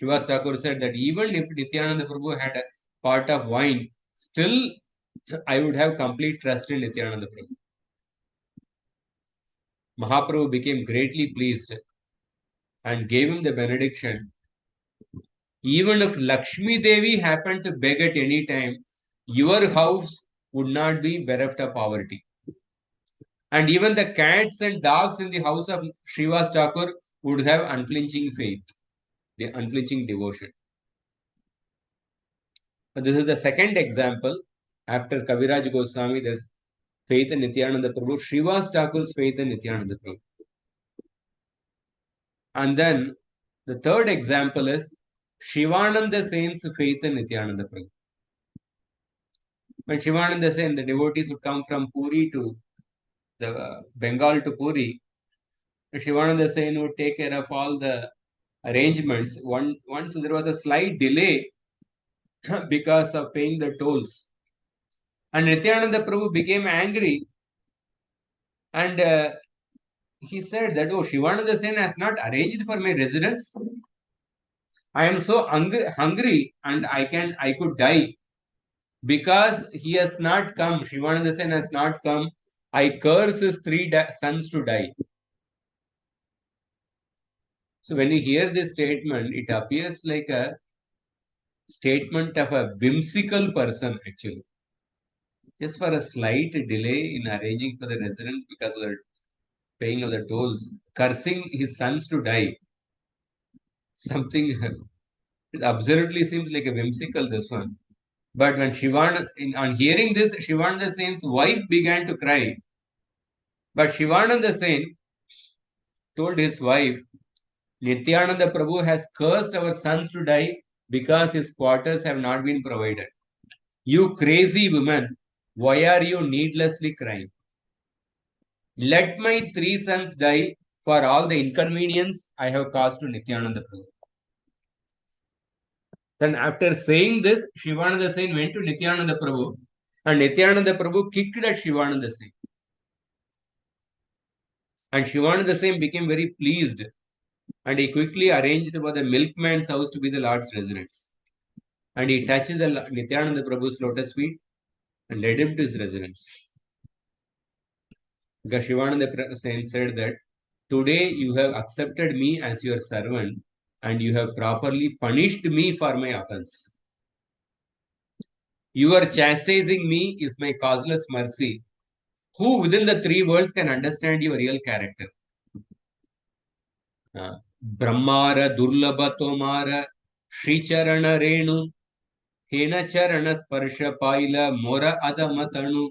[SPEAKER 3] Srivas Thakur said that even if Nityananda Prabhu had a pot of wine, still I would have complete trust in Nityananda Prabhu. Mahaprabhu became greatly pleased and gave him the benediction. Even if Lakshmi Devi happened to beg at any time, your house would not be bereft of poverty. And even the cats and dogs in the house of Srivas Thakur would have unflinching faith, the unflinching devotion. But this is the second example. After Kaviraj Goswami, there's faith in Nityananda Prabhu, Srivas Thakur's faith in Nityananda Prabhu. And then the third example is Shivananda Sen's faith in Nityananda Prabhu. When Shivananda Sen, the devotees would come from Puri to the Bengal to Puri, Shivananda Sen would take care of all the arrangements. Once there was a slight delay because of paying the tolls. And Nityananda Prabhu became angry and he said that, oh, Shivananda Sen has not arranged for my residence. I am so hungry and I could die. Because he has not come, Shivananda Sen has not come, I curse his three sons to die. So when you hear this statement, it appears like a statement of a whimsical person actually. Just for a slight delay in arranging for the residence because of the paying of the tolls, cursing his sons to die. Something It absolutely seems like a whimsical, this one. But when on hearing this, Shivananda Sen's wife began to cry. But Shivananda Sen told his wife, Nityananda Prabhu has cursed our sons to die because his quarters have not been provided. You crazy woman, why are you needlessly crying? Let my 3 sons die for all the inconvenience I have caused to Nityananda Prabhu. Then after saying this, Shivananda Sen went to Nityananda Prabhu and Nityananda Prabhu kicked at Shivananda Sen. And Shivananda Sen became very pleased and he quickly arranged for the milkman's house to be the Lord's residence. And he touched the Nityananda Prabhu's lotus feet and led him to his residence. Because Shivananda Sen said that, today you have accepted me as your servant and you have properly punished me for my offense. Your chastising me is my causeless mercy. Who within the 3 worlds can understand your real character? Brahmara Durlabha Tomara Shricharana Renu Hena Charana Sparsha Paila Mora Adamatanu.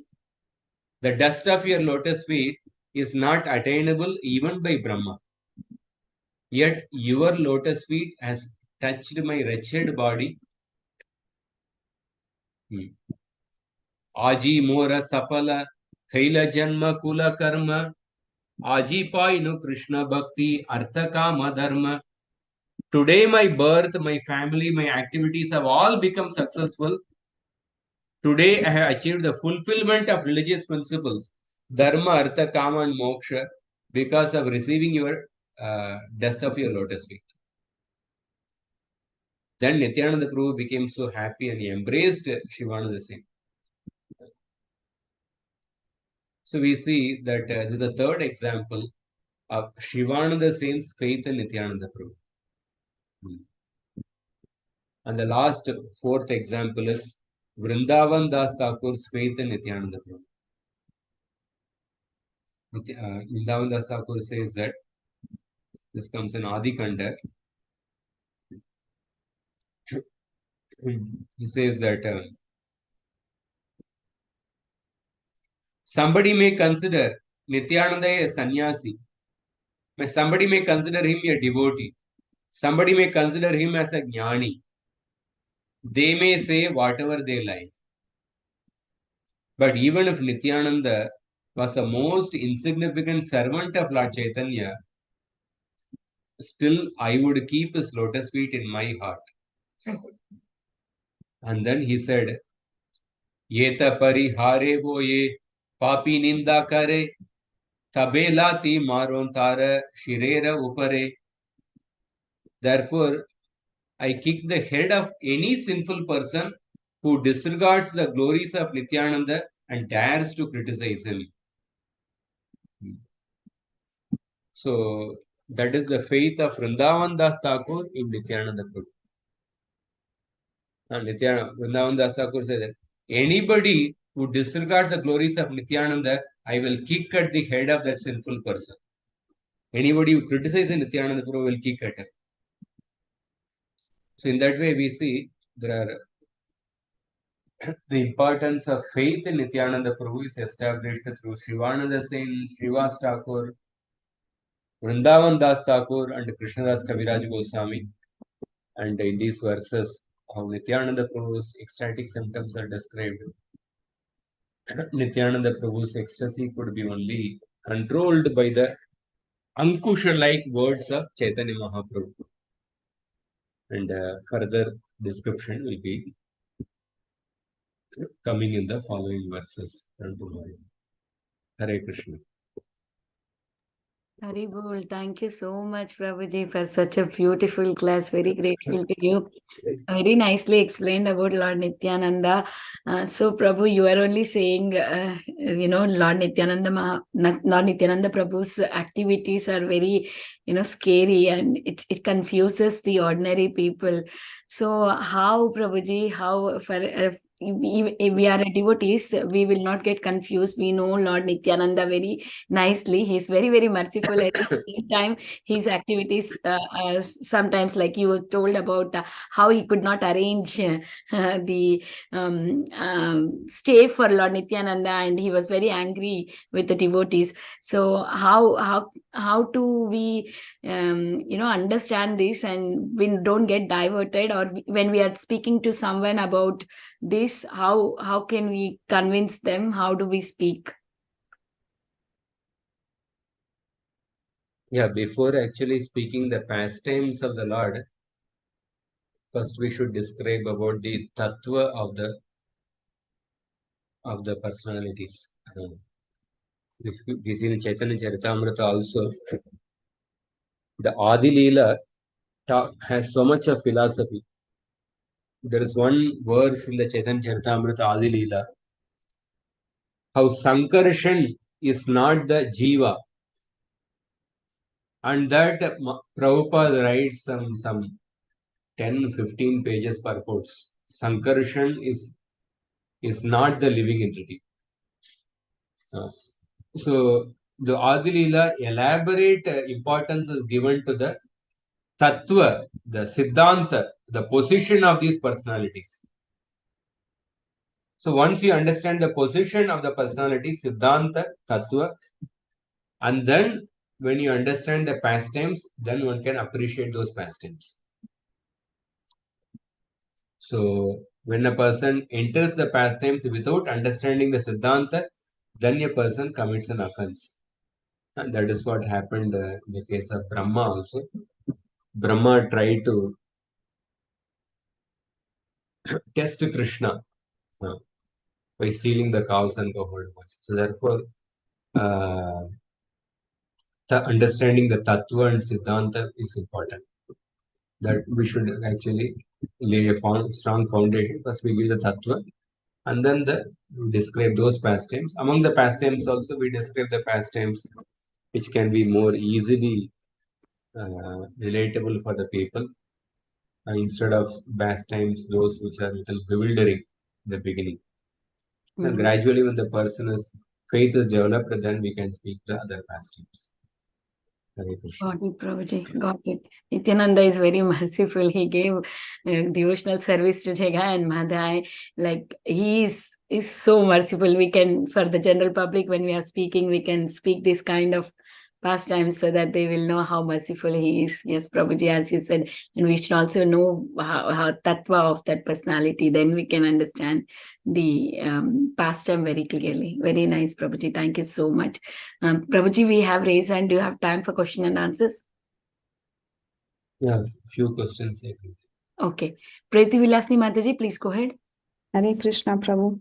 [SPEAKER 3] The dust of your lotus feet is not attainable even by Brahma. Yet your lotus feet has touched my wretched body. Aji Mora Safala Kaila Janma Kula Karma Aji Painu Krishna Bhakti Artha Kama Dharma. Today my birth, my family, my activities have all become successful. Today I have achieved the fulfillment of religious principles, Dharma, Artha, Kama and Moksha, because of receiving your dust of your lotus feet. Then Nityananda Prabhu became so happy and he embraced Shivananda Sen. So we see that this is the third example of Shivananda Sen's faith in Nityananda Prabhu. And the last, fourth example is Vrindavan Das Thakur's faith in Nityananda Prabhu. Vrindavan Das Thakur says that, this comes in Adi Khanda. He says that somebody may consider Nityananda a sannyasi. Somebody may consider him a devotee. Somebody may consider him as a jnani. They may say whatever they like. But even if Nityananda was the most insignificant servant of Lord Chaitanya, still I would keep his lotus feet in my heart. And then he said, Yeta parihare voye papi ninda kare tabelati marontara shirera upare. Therefore, I kick the head of any sinful person who disregards the glories of Nityananda and dares to criticize him. So, that is the faith of Vrindavan Das Thakur in Nityananda Prabhu. And Vrindavan Das Thakur says that anybody who disregards the glories of Nityananda, I will kick at the head of that sinful person. Anybody who criticizes Nityananda Prabhu will kick at him. So, in that way, we see there are the importance of faith in Nityananda Prabhu is established through Shivananda Sen, Srivas Thakur, Vrindavan Das Thakur, and Krishnadas Kaviraj Goswami. And in these verses, how Nityananda Prabhu's ecstatic symptoms are described. Nityananda Prabhu's ecstasy could be only controlled by the Ankusha-like words of Chaitanya Mahaprabhu. And further description will be coming in the following verses. Hare Krishna.
[SPEAKER 1] Haribol, thank you so much, Prabhuji, for such a beautiful class. Very grateful to you. Very nicely explained about Lord Nityananda. So, Prabhu, you are only saying, Lord Nityananda Prabhu's activities are very, scary, and it confuses the ordinary people. So, how, Prabhuji, if we are a devotees, we will not get confused. We know Lord Nityananda very nicely. He's very, very merciful. At the same time, his activities are sometimes, like you told about how he could not arrange the stay for Lord Nityananda, and he was very angry with the devotees. So how do we understand this, and we don't get diverted, or when we are speaking to someone about this, how can we convince them? How do we speak?
[SPEAKER 3] Yeah, before actually speaking the pastimes of the Lord, first we should describe about the tattva of the personalities. If we see in Chaitanya Charitamrita also, the Adi Leela has so much of philosophy. There is one verse in the Chaitanya Charitamrita Adi Leela, how Sankarshan is not the Jiva, and that Prabhupada writes some 10-15 pages purports. Sankarshan is not the living entity. So the Adi Leela elaborate importance is given to the Tattva, the Siddhanta, the position of these personalities. So once you understand the position of the personality, Siddhanta, Tattva, and then when you understand the pastimes, then one can appreciate those pastimes. So when a person enters the pastimes without understanding the Siddhanta, then a person commits an offense. And that is what happened in the case of Brahma also. Brahma tried to test Krishna by stealing the cows and cohorts. So therefore, the understanding the tattva and siddhanta is important. That we should actually lay a strong foundation. First, we give the tattva, and then describe those pastimes. Among the pastimes, also we describe the pastimes which can be more easily relatable for the people, instead of pastimes those which are little bewildering in the beginning. And gradually, when the person's faith is developed, then we can speak the other pastimes. Hare Krishna.
[SPEAKER 1] Got it, Prabhuji. Got it. Nityananda is very merciful. He gave devotional service to Jega and Madhya. Like, he is so merciful. We can, for the general public, when we are speaking, we can speak this kind of pastimes so that they will know how merciful he is. Yes, Prabhuji, as you said, and we should also know how tattva of that personality. Then we can understand the pastime very clearly. Very nice, Prabhuji. Thank you so much. Prabhuji, we have raised and do you have time for question and answers?
[SPEAKER 3] Yeah, few questions.
[SPEAKER 1] Okay. Preeti Vilasni Mataji, please go ahead.
[SPEAKER 4] Hare Krishna, Prabhu.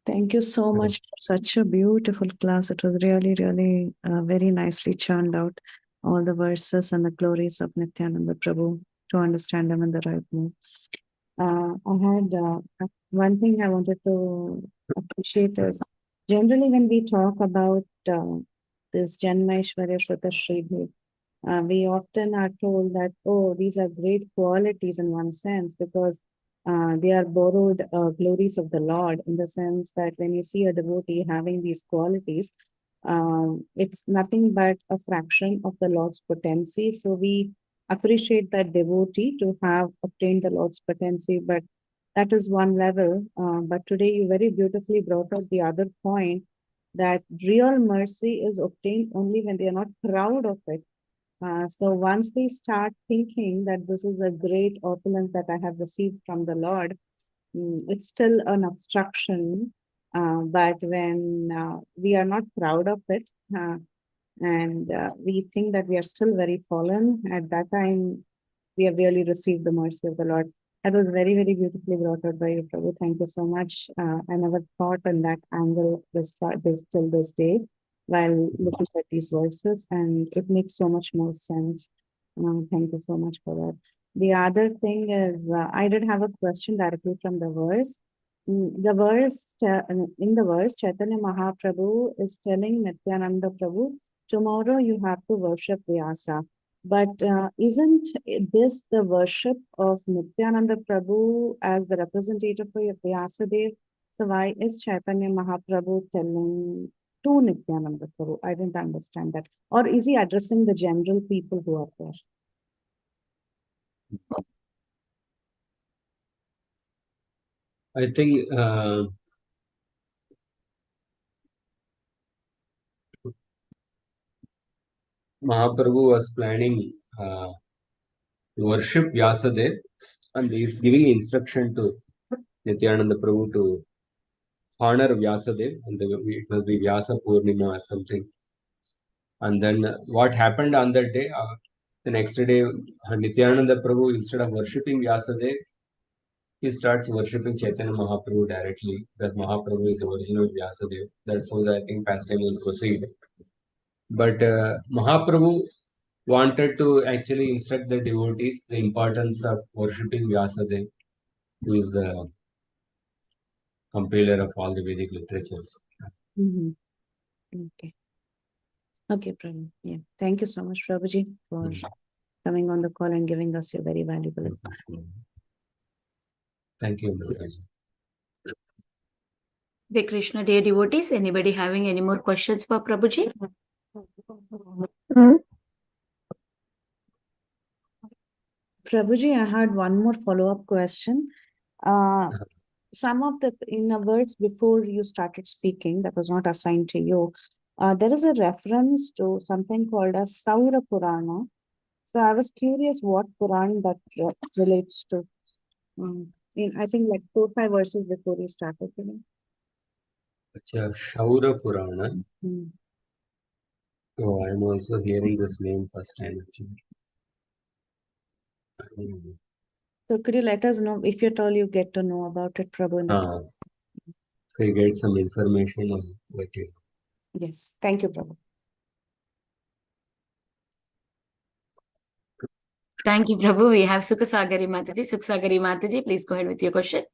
[SPEAKER 4] Thank you so much for such a beautiful class. It was really, really very nicely churned out, all the verses and the glories of Nityananda Prabhu, to understand them in the right way. I had one thing I wanted to appreciate is, generally when we talk about this Janma Aishwarya Shrita Sridhi, we often are told that, oh, these are great qualities in one sense, because they are borrowed glories of the Lord, in the sense that when you see a devotee having these qualities, it's nothing but a fraction of the Lord's potency. So we appreciate that devotee to have obtained the Lord's potency, but that is one level. But today you very beautifully brought out the other point, that real mercy is obtained only when they are not proud of it. So once we start thinking that this is a great opulence that I have received from the Lord, it's still an obstruction. But when we are not proud of it, and we think that we are still very fallen, at that time we have really received the mercy of the Lord. That was very, very beautifully brought out by you, Prabhu. Thank you so much. I never thought on that angle till this day while looking at these verses, and it makes so much more sense. Thank you so much for that. The other thing is, I did have a question directly from the verse. In the verse, Chaitanya Mahaprabhu is telling Nityananda Prabhu, tomorrow you have to worship Vyasa. But isn't this the worship of Nityananda Prabhu as the representative for Vyasadeva? So why is Chaitanya Mahaprabhu telling to Nityananda Prabhu? I didn't understand that. Or is he addressing the general people who are there?
[SPEAKER 3] I think Mahaprabhu was planning to worship Vyasadeva, and he is giving instruction to Nityananda Prabhu to honor Vyasadeva, and it must be Vyasa Purnima or something. And then what happened on that day? The next day, Nityananda Prabhu, instead of worshipping Vyasadeva, he starts worshipping Chaitanya Mahaprabhu directly, because Mahaprabhu is the original Vyasadeva. That's how I think pastime will proceed. But Mahaprabhu wanted to actually instruct the devotees the importance of worshipping Vyasadeva, who is the compiler of all the Vedic literatures.
[SPEAKER 4] Okay. Okay, Prabhu. Yeah. Thank you so much, Prabhuji, for coming on the call and giving us your very valuable advice.
[SPEAKER 3] Thank you, Mataji.
[SPEAKER 1] Hare Krishna, dear devotees. Anybody having any more questions for Prabhuji?
[SPEAKER 4] Prabhuji, I had one more follow-up question. Some of the in the words before you started speaking that was not assigned to you, there is a reference to something called as Saura Purana. So I was curious what Puran that relates to. I think like 4-5 verses before you started.
[SPEAKER 3] Shaura Purana. Oh, I'm also hearing this name first time actually.
[SPEAKER 4] So could you let us know if at all you get to know about it, Prabhu?
[SPEAKER 3] If I get some information, I'll let you know.
[SPEAKER 4] Yes, thank you, Prabhu.
[SPEAKER 1] Thank you, Prabhu. We have Sukhasagari Mataji. Sukhasagari Mataji, please go ahead with your question.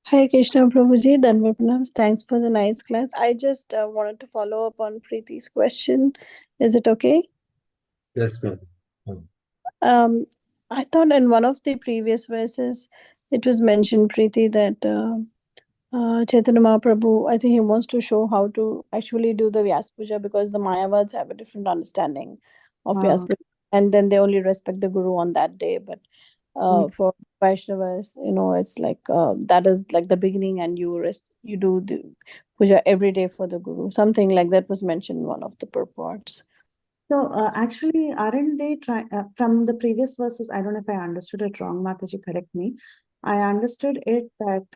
[SPEAKER 5] Hi Krishna Prabhuji, Dandavat Pranams. Thanks for the nice class. I just wanted to follow up on Preeti's question. Is it okay?
[SPEAKER 3] Yes, ma'am.
[SPEAKER 5] I thought in one of the previous verses it was mentioned, Preeti, that Chaitanya Mahaprabhu, I think he wants to show how to actually do the Vyas Puja because the Mayavads have a different understanding of Vyas Puja, and then they only respect the Guru on that day. But for Vaishnavas, it's like that is like the beginning, and you do the puja every day for the Guru. Something like that was mentioned in one of the purports.
[SPEAKER 4] So actually, aren't they from the previous verses? I don't know if I understood it wrong. Mataji, correct me. I understood it that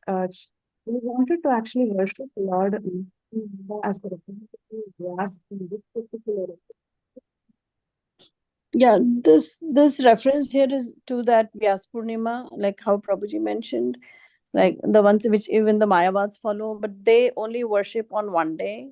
[SPEAKER 4] we wanted to actually worship Lord as the representative in this particular.
[SPEAKER 5] Yeah, this reference here is to that Vyas Purnima, like how Prabhuji mentioned, like the ones which even the Mayavads follow, but they only worship on one day.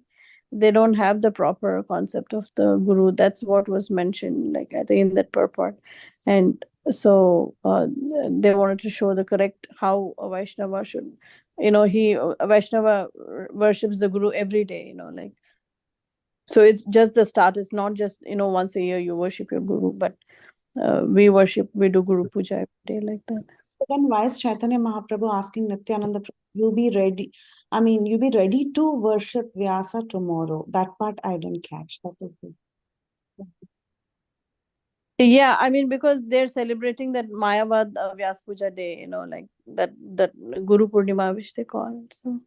[SPEAKER 5] They don't have the proper concept of the Guru. That's what was mentioned, like I think in that purport. And so they wanted to show the correct how a Vaishnava should, a Vaishnava worships the Guru every day, like. So it's just the start. It's not just, once a year you worship your Guru, but we do Guru Puja every day like that.
[SPEAKER 4] But then why is Chaitanya Mahaprabhu asking Nityananda, you be ready? I mean, you be ready to worship Vyasa tomorrow. That part I didn't catch. That is it.
[SPEAKER 5] Yeah, I mean, because they're celebrating that Mayavad Vyas Puja day, like that Guru Purnima, which they call it. So.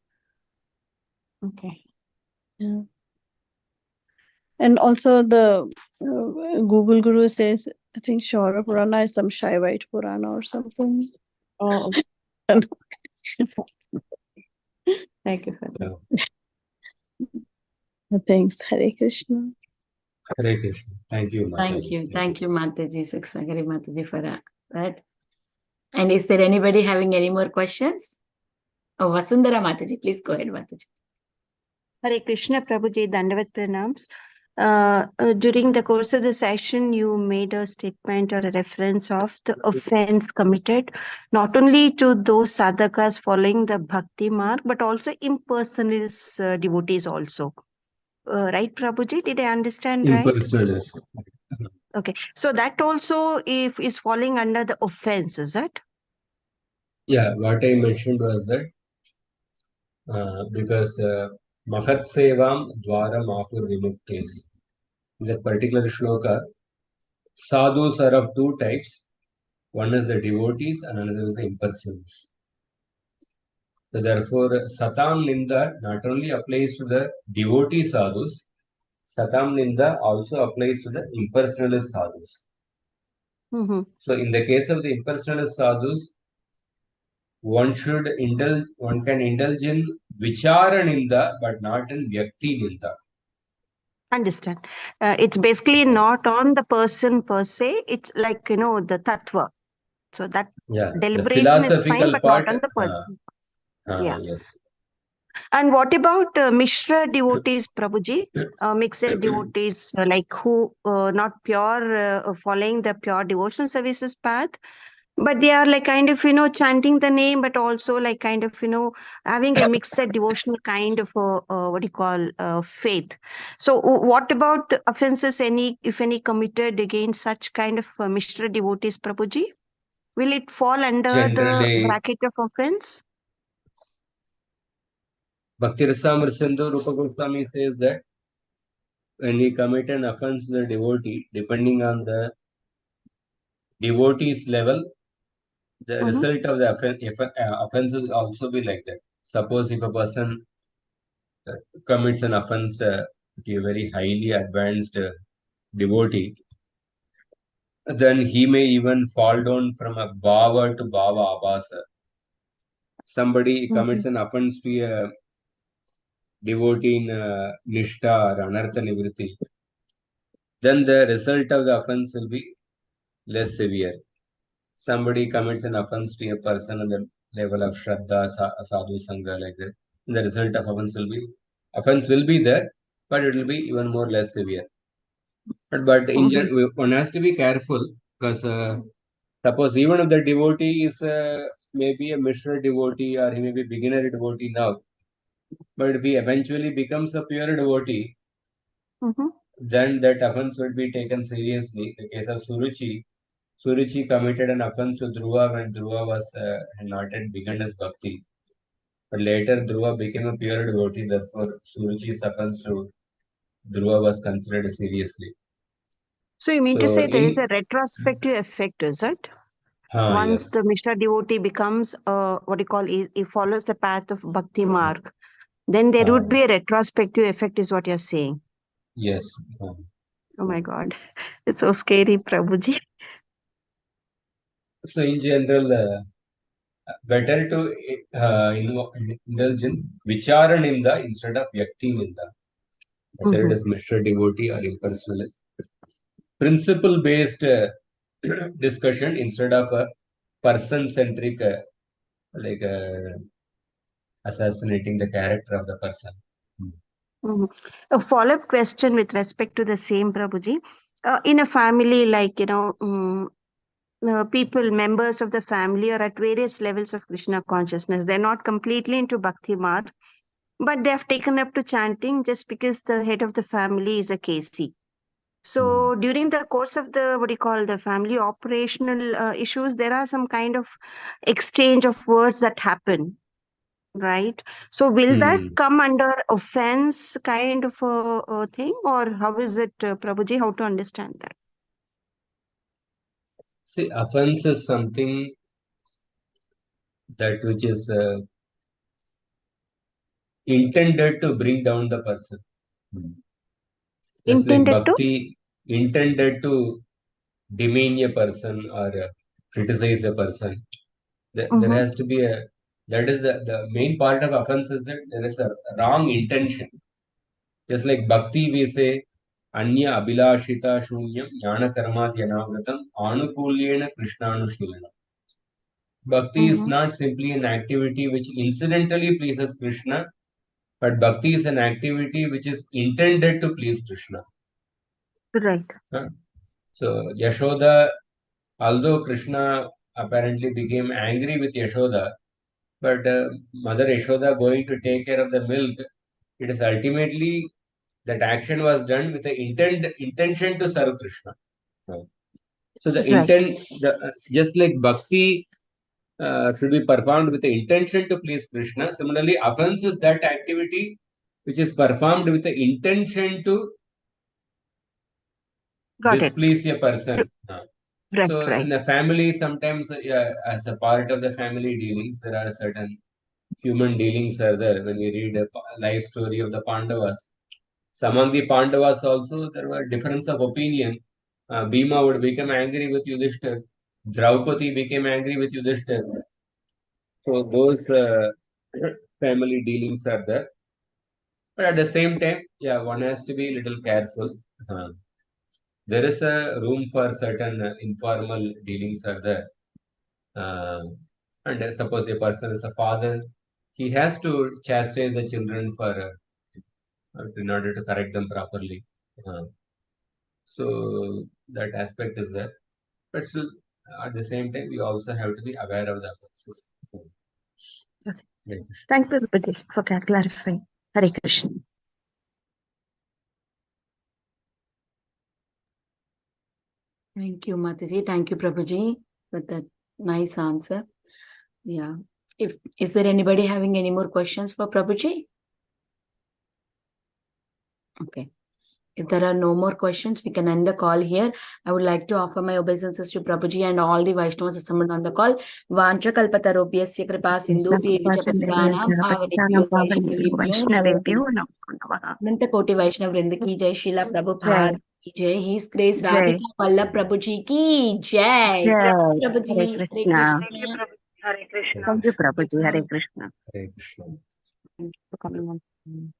[SPEAKER 4] Okay.
[SPEAKER 5] Yeah. And also the Google Guru says, I think Shaura Purana is some Shaivite Purana or something.
[SPEAKER 4] Oh, thank you for that.
[SPEAKER 5] Thanks. Hare Krishna.
[SPEAKER 3] Hare Krishna. Thank you,
[SPEAKER 1] Mataji. Thank you, Mataji, Sukhasagari Mataji, for that. And is there anybody having any more questions? Oh, Vasundhara Mataji, please go ahead, Mataji.
[SPEAKER 2] Hare Krishna, Prabhuji, Dandavat Pranams. During the course of the session, you made a statement or a reference of the offense committed, not only to those sadhakas following the bhakti mark, but also impersonalist devotees also. Right, Prabhuji? Did I understand right? Okay. So that also if is falling under the offense, is it?
[SPEAKER 3] Yeah, what I mentioned was that because Mahat Sevam Dwara Mahur Vimuktes. In that particular shloka, sadhus are of two types. One is the devotees and another is the impersonals. So therefore, Satam Ninda not only applies to the devotee sadhus, Satam Ninda also applies to the impersonalist sadhus.
[SPEAKER 2] Mm-hmm.
[SPEAKER 3] So in the case of the impersonalist sadhus, one can indulge in Vichara Ninda, but not in Vyakti Ninda.
[SPEAKER 2] Understand. It's basically not on the person per se. It's like, the tattva. So that
[SPEAKER 3] Yeah, the
[SPEAKER 2] deliberation is fine,
[SPEAKER 3] philosophical
[SPEAKER 2] but not
[SPEAKER 3] part.
[SPEAKER 2] on the person. Yeah.
[SPEAKER 3] Yes.
[SPEAKER 2] And what about Mishra devotees, Prabhuji? Mixed devotees, like who not pure, following the pure devotional services path, but they are like kind of, chanting the name, but also like kind of, having a mixed devotional kind of, what do you call, faith. So what about the offenses, if any committed against such kind of Mishra devotees, Prabhuji? Will it fall under the
[SPEAKER 3] Generally,
[SPEAKER 2] bracket of offense?
[SPEAKER 3] Bhakti Rasamrita Sindhu Rupa Goswami says that when we commit an offense to the devotee, depending on the devotee's level, the
[SPEAKER 2] Mm-hmm.
[SPEAKER 3] result of the offense will also be like that. Suppose if a person commits an offense to a very highly advanced devotee, then he may even fall down from a bhava to bhava abhasa. Somebody
[SPEAKER 2] Mm-hmm.
[SPEAKER 3] commits an offense to a devotee in Nishtha or Anartha Nivritti, then the result of the offense will be less severe. Somebody commits an offense to a person on the level of Shraddha, Sadhu Sangha, like that, the result of offense will be there, but it will be even more less severe. But in
[SPEAKER 2] Mm-hmm.
[SPEAKER 3] one has to be careful because suppose even if the devotee is maybe a Mishra devotee or he may be beginner devotee now, but if he eventually becomes a pure devotee,
[SPEAKER 2] Mm-hmm.
[SPEAKER 3] then that offense would be taken seriously. The case of Suruchi committed an offense to Dhruva when Dhruva was had not yet begun his bhakti. But later Dhruva became a pure devotee, therefore Suruchi's offense to Dhruva was considered seriously.
[SPEAKER 2] So you mean to
[SPEAKER 3] So
[SPEAKER 2] say there is
[SPEAKER 3] in
[SPEAKER 2] a retrospective effect, is it? Once
[SPEAKER 3] yes,
[SPEAKER 2] the Mishra devotee becomes, what do you call, he follows the path of Bhakti Marg, then there would be a retrospective effect, is what you're saying.
[SPEAKER 3] yes.
[SPEAKER 2] Oh my God. It's so scary, Prabhuji.
[SPEAKER 3] So in general, better to indulge in Vichara Ninda instead of Vyakti Ninda. Whether it
[SPEAKER 2] Mm-hmm.
[SPEAKER 3] is Mishra devotee or impersonalist. Principle based discussion instead of a person centric like assassinating the character of the person.
[SPEAKER 2] Mm-hmm. A follow-up question with respect to the same, Prabhuji. In a family, like, people, members of the family are at various levels of Krishna consciousness. They're not completely into Bhakti Marg, but they have taken up to chanting just because the head of the family is a KC. So during the course of the, what do you call, the family operational issues, there are some kind of exchange of words that happen, right? So will that come under offense kind of a thing, or how is it, Prabhuji, how to understand that?
[SPEAKER 3] See, offense is something that which is intended to bring down the person. Just like
[SPEAKER 2] Intended to?
[SPEAKER 3] bhakti intended to demean a person or criticize a person. There
[SPEAKER 2] Mm-hmm.
[SPEAKER 3] has to be that is the main part of offense is that there is a wrong intention. Just like bhakti, we say, Anya Abhilashita Shunyam Jnana Karma Dhyanavratam Anukulyena Krishnanushilana. Bhakti is
[SPEAKER 2] Mm-hmm.
[SPEAKER 3] not simply an activity which incidentally pleases Krishna, but bhakti is an activity which is intended to please Krishna.
[SPEAKER 2] Right.
[SPEAKER 3] Huh? So Yashoda, although Krishna apparently became angry with Yashoda, but Mother Yashoda going to take care of the milk, it is ultimately that action was done with the intention to serve Krishna. So the
[SPEAKER 2] Right.
[SPEAKER 3] intent, just like bhakti should be performed with the intention to please Krishna. Similarly, offense is that activity which is performed with the intention to
[SPEAKER 2] Got it.
[SPEAKER 3] displease a person.
[SPEAKER 2] Right,
[SPEAKER 3] So
[SPEAKER 2] right.
[SPEAKER 3] in the family, sometimes as a part of the family dealings, there are certain human dealings are there. When we read a life story of the Pandavas, some of the Pandavas also, there were difference of opinion. Bhima would become angry with Yudhishthir. Draupadi became angry with Yudhishthir. So those family dealings are there. But at the same time, yeah, one has to be a little careful. There is a room for certain informal dealings are there. And suppose a person is a father, he has to chastise the children for in order to correct them properly. So that aspect is there. But still, at the same time, we also have to be aware of the offenses.
[SPEAKER 2] Okay.
[SPEAKER 3] Hare Krishna.
[SPEAKER 2] Thank you, Prabhuji, for clarifying. Hare Krishna.
[SPEAKER 1] Thank you, Mataji. Thank you, Prabhuji, for that nice answer. Yeah. Is there anybody having any more questions for Prabhuji? Okay. If there are no more questions, we can end the call here. I would like to offer my obeisances to Prabhuji and all the Vaishnavas assembled on the call. Vancha kalpatarubhyasya kripa sindhubhyev cha patranam pavanebhyo vaishnavebhyo namo namaha. Ananta Koti Vaishnav Vrinda ki jai, Srila Prabhupada ki jai, His Grace
[SPEAKER 2] Jai.
[SPEAKER 1] Radhika Vallabh Prabhuji ki jai.
[SPEAKER 2] Jai.
[SPEAKER 1] Prabhuji,
[SPEAKER 2] Hare
[SPEAKER 1] Hare
[SPEAKER 2] Krishna.
[SPEAKER 1] Krishna.
[SPEAKER 2] Thank you, Prabhuji. Hare Krishna.
[SPEAKER 3] Hare Krishna.
[SPEAKER 4] Thank you for coming on.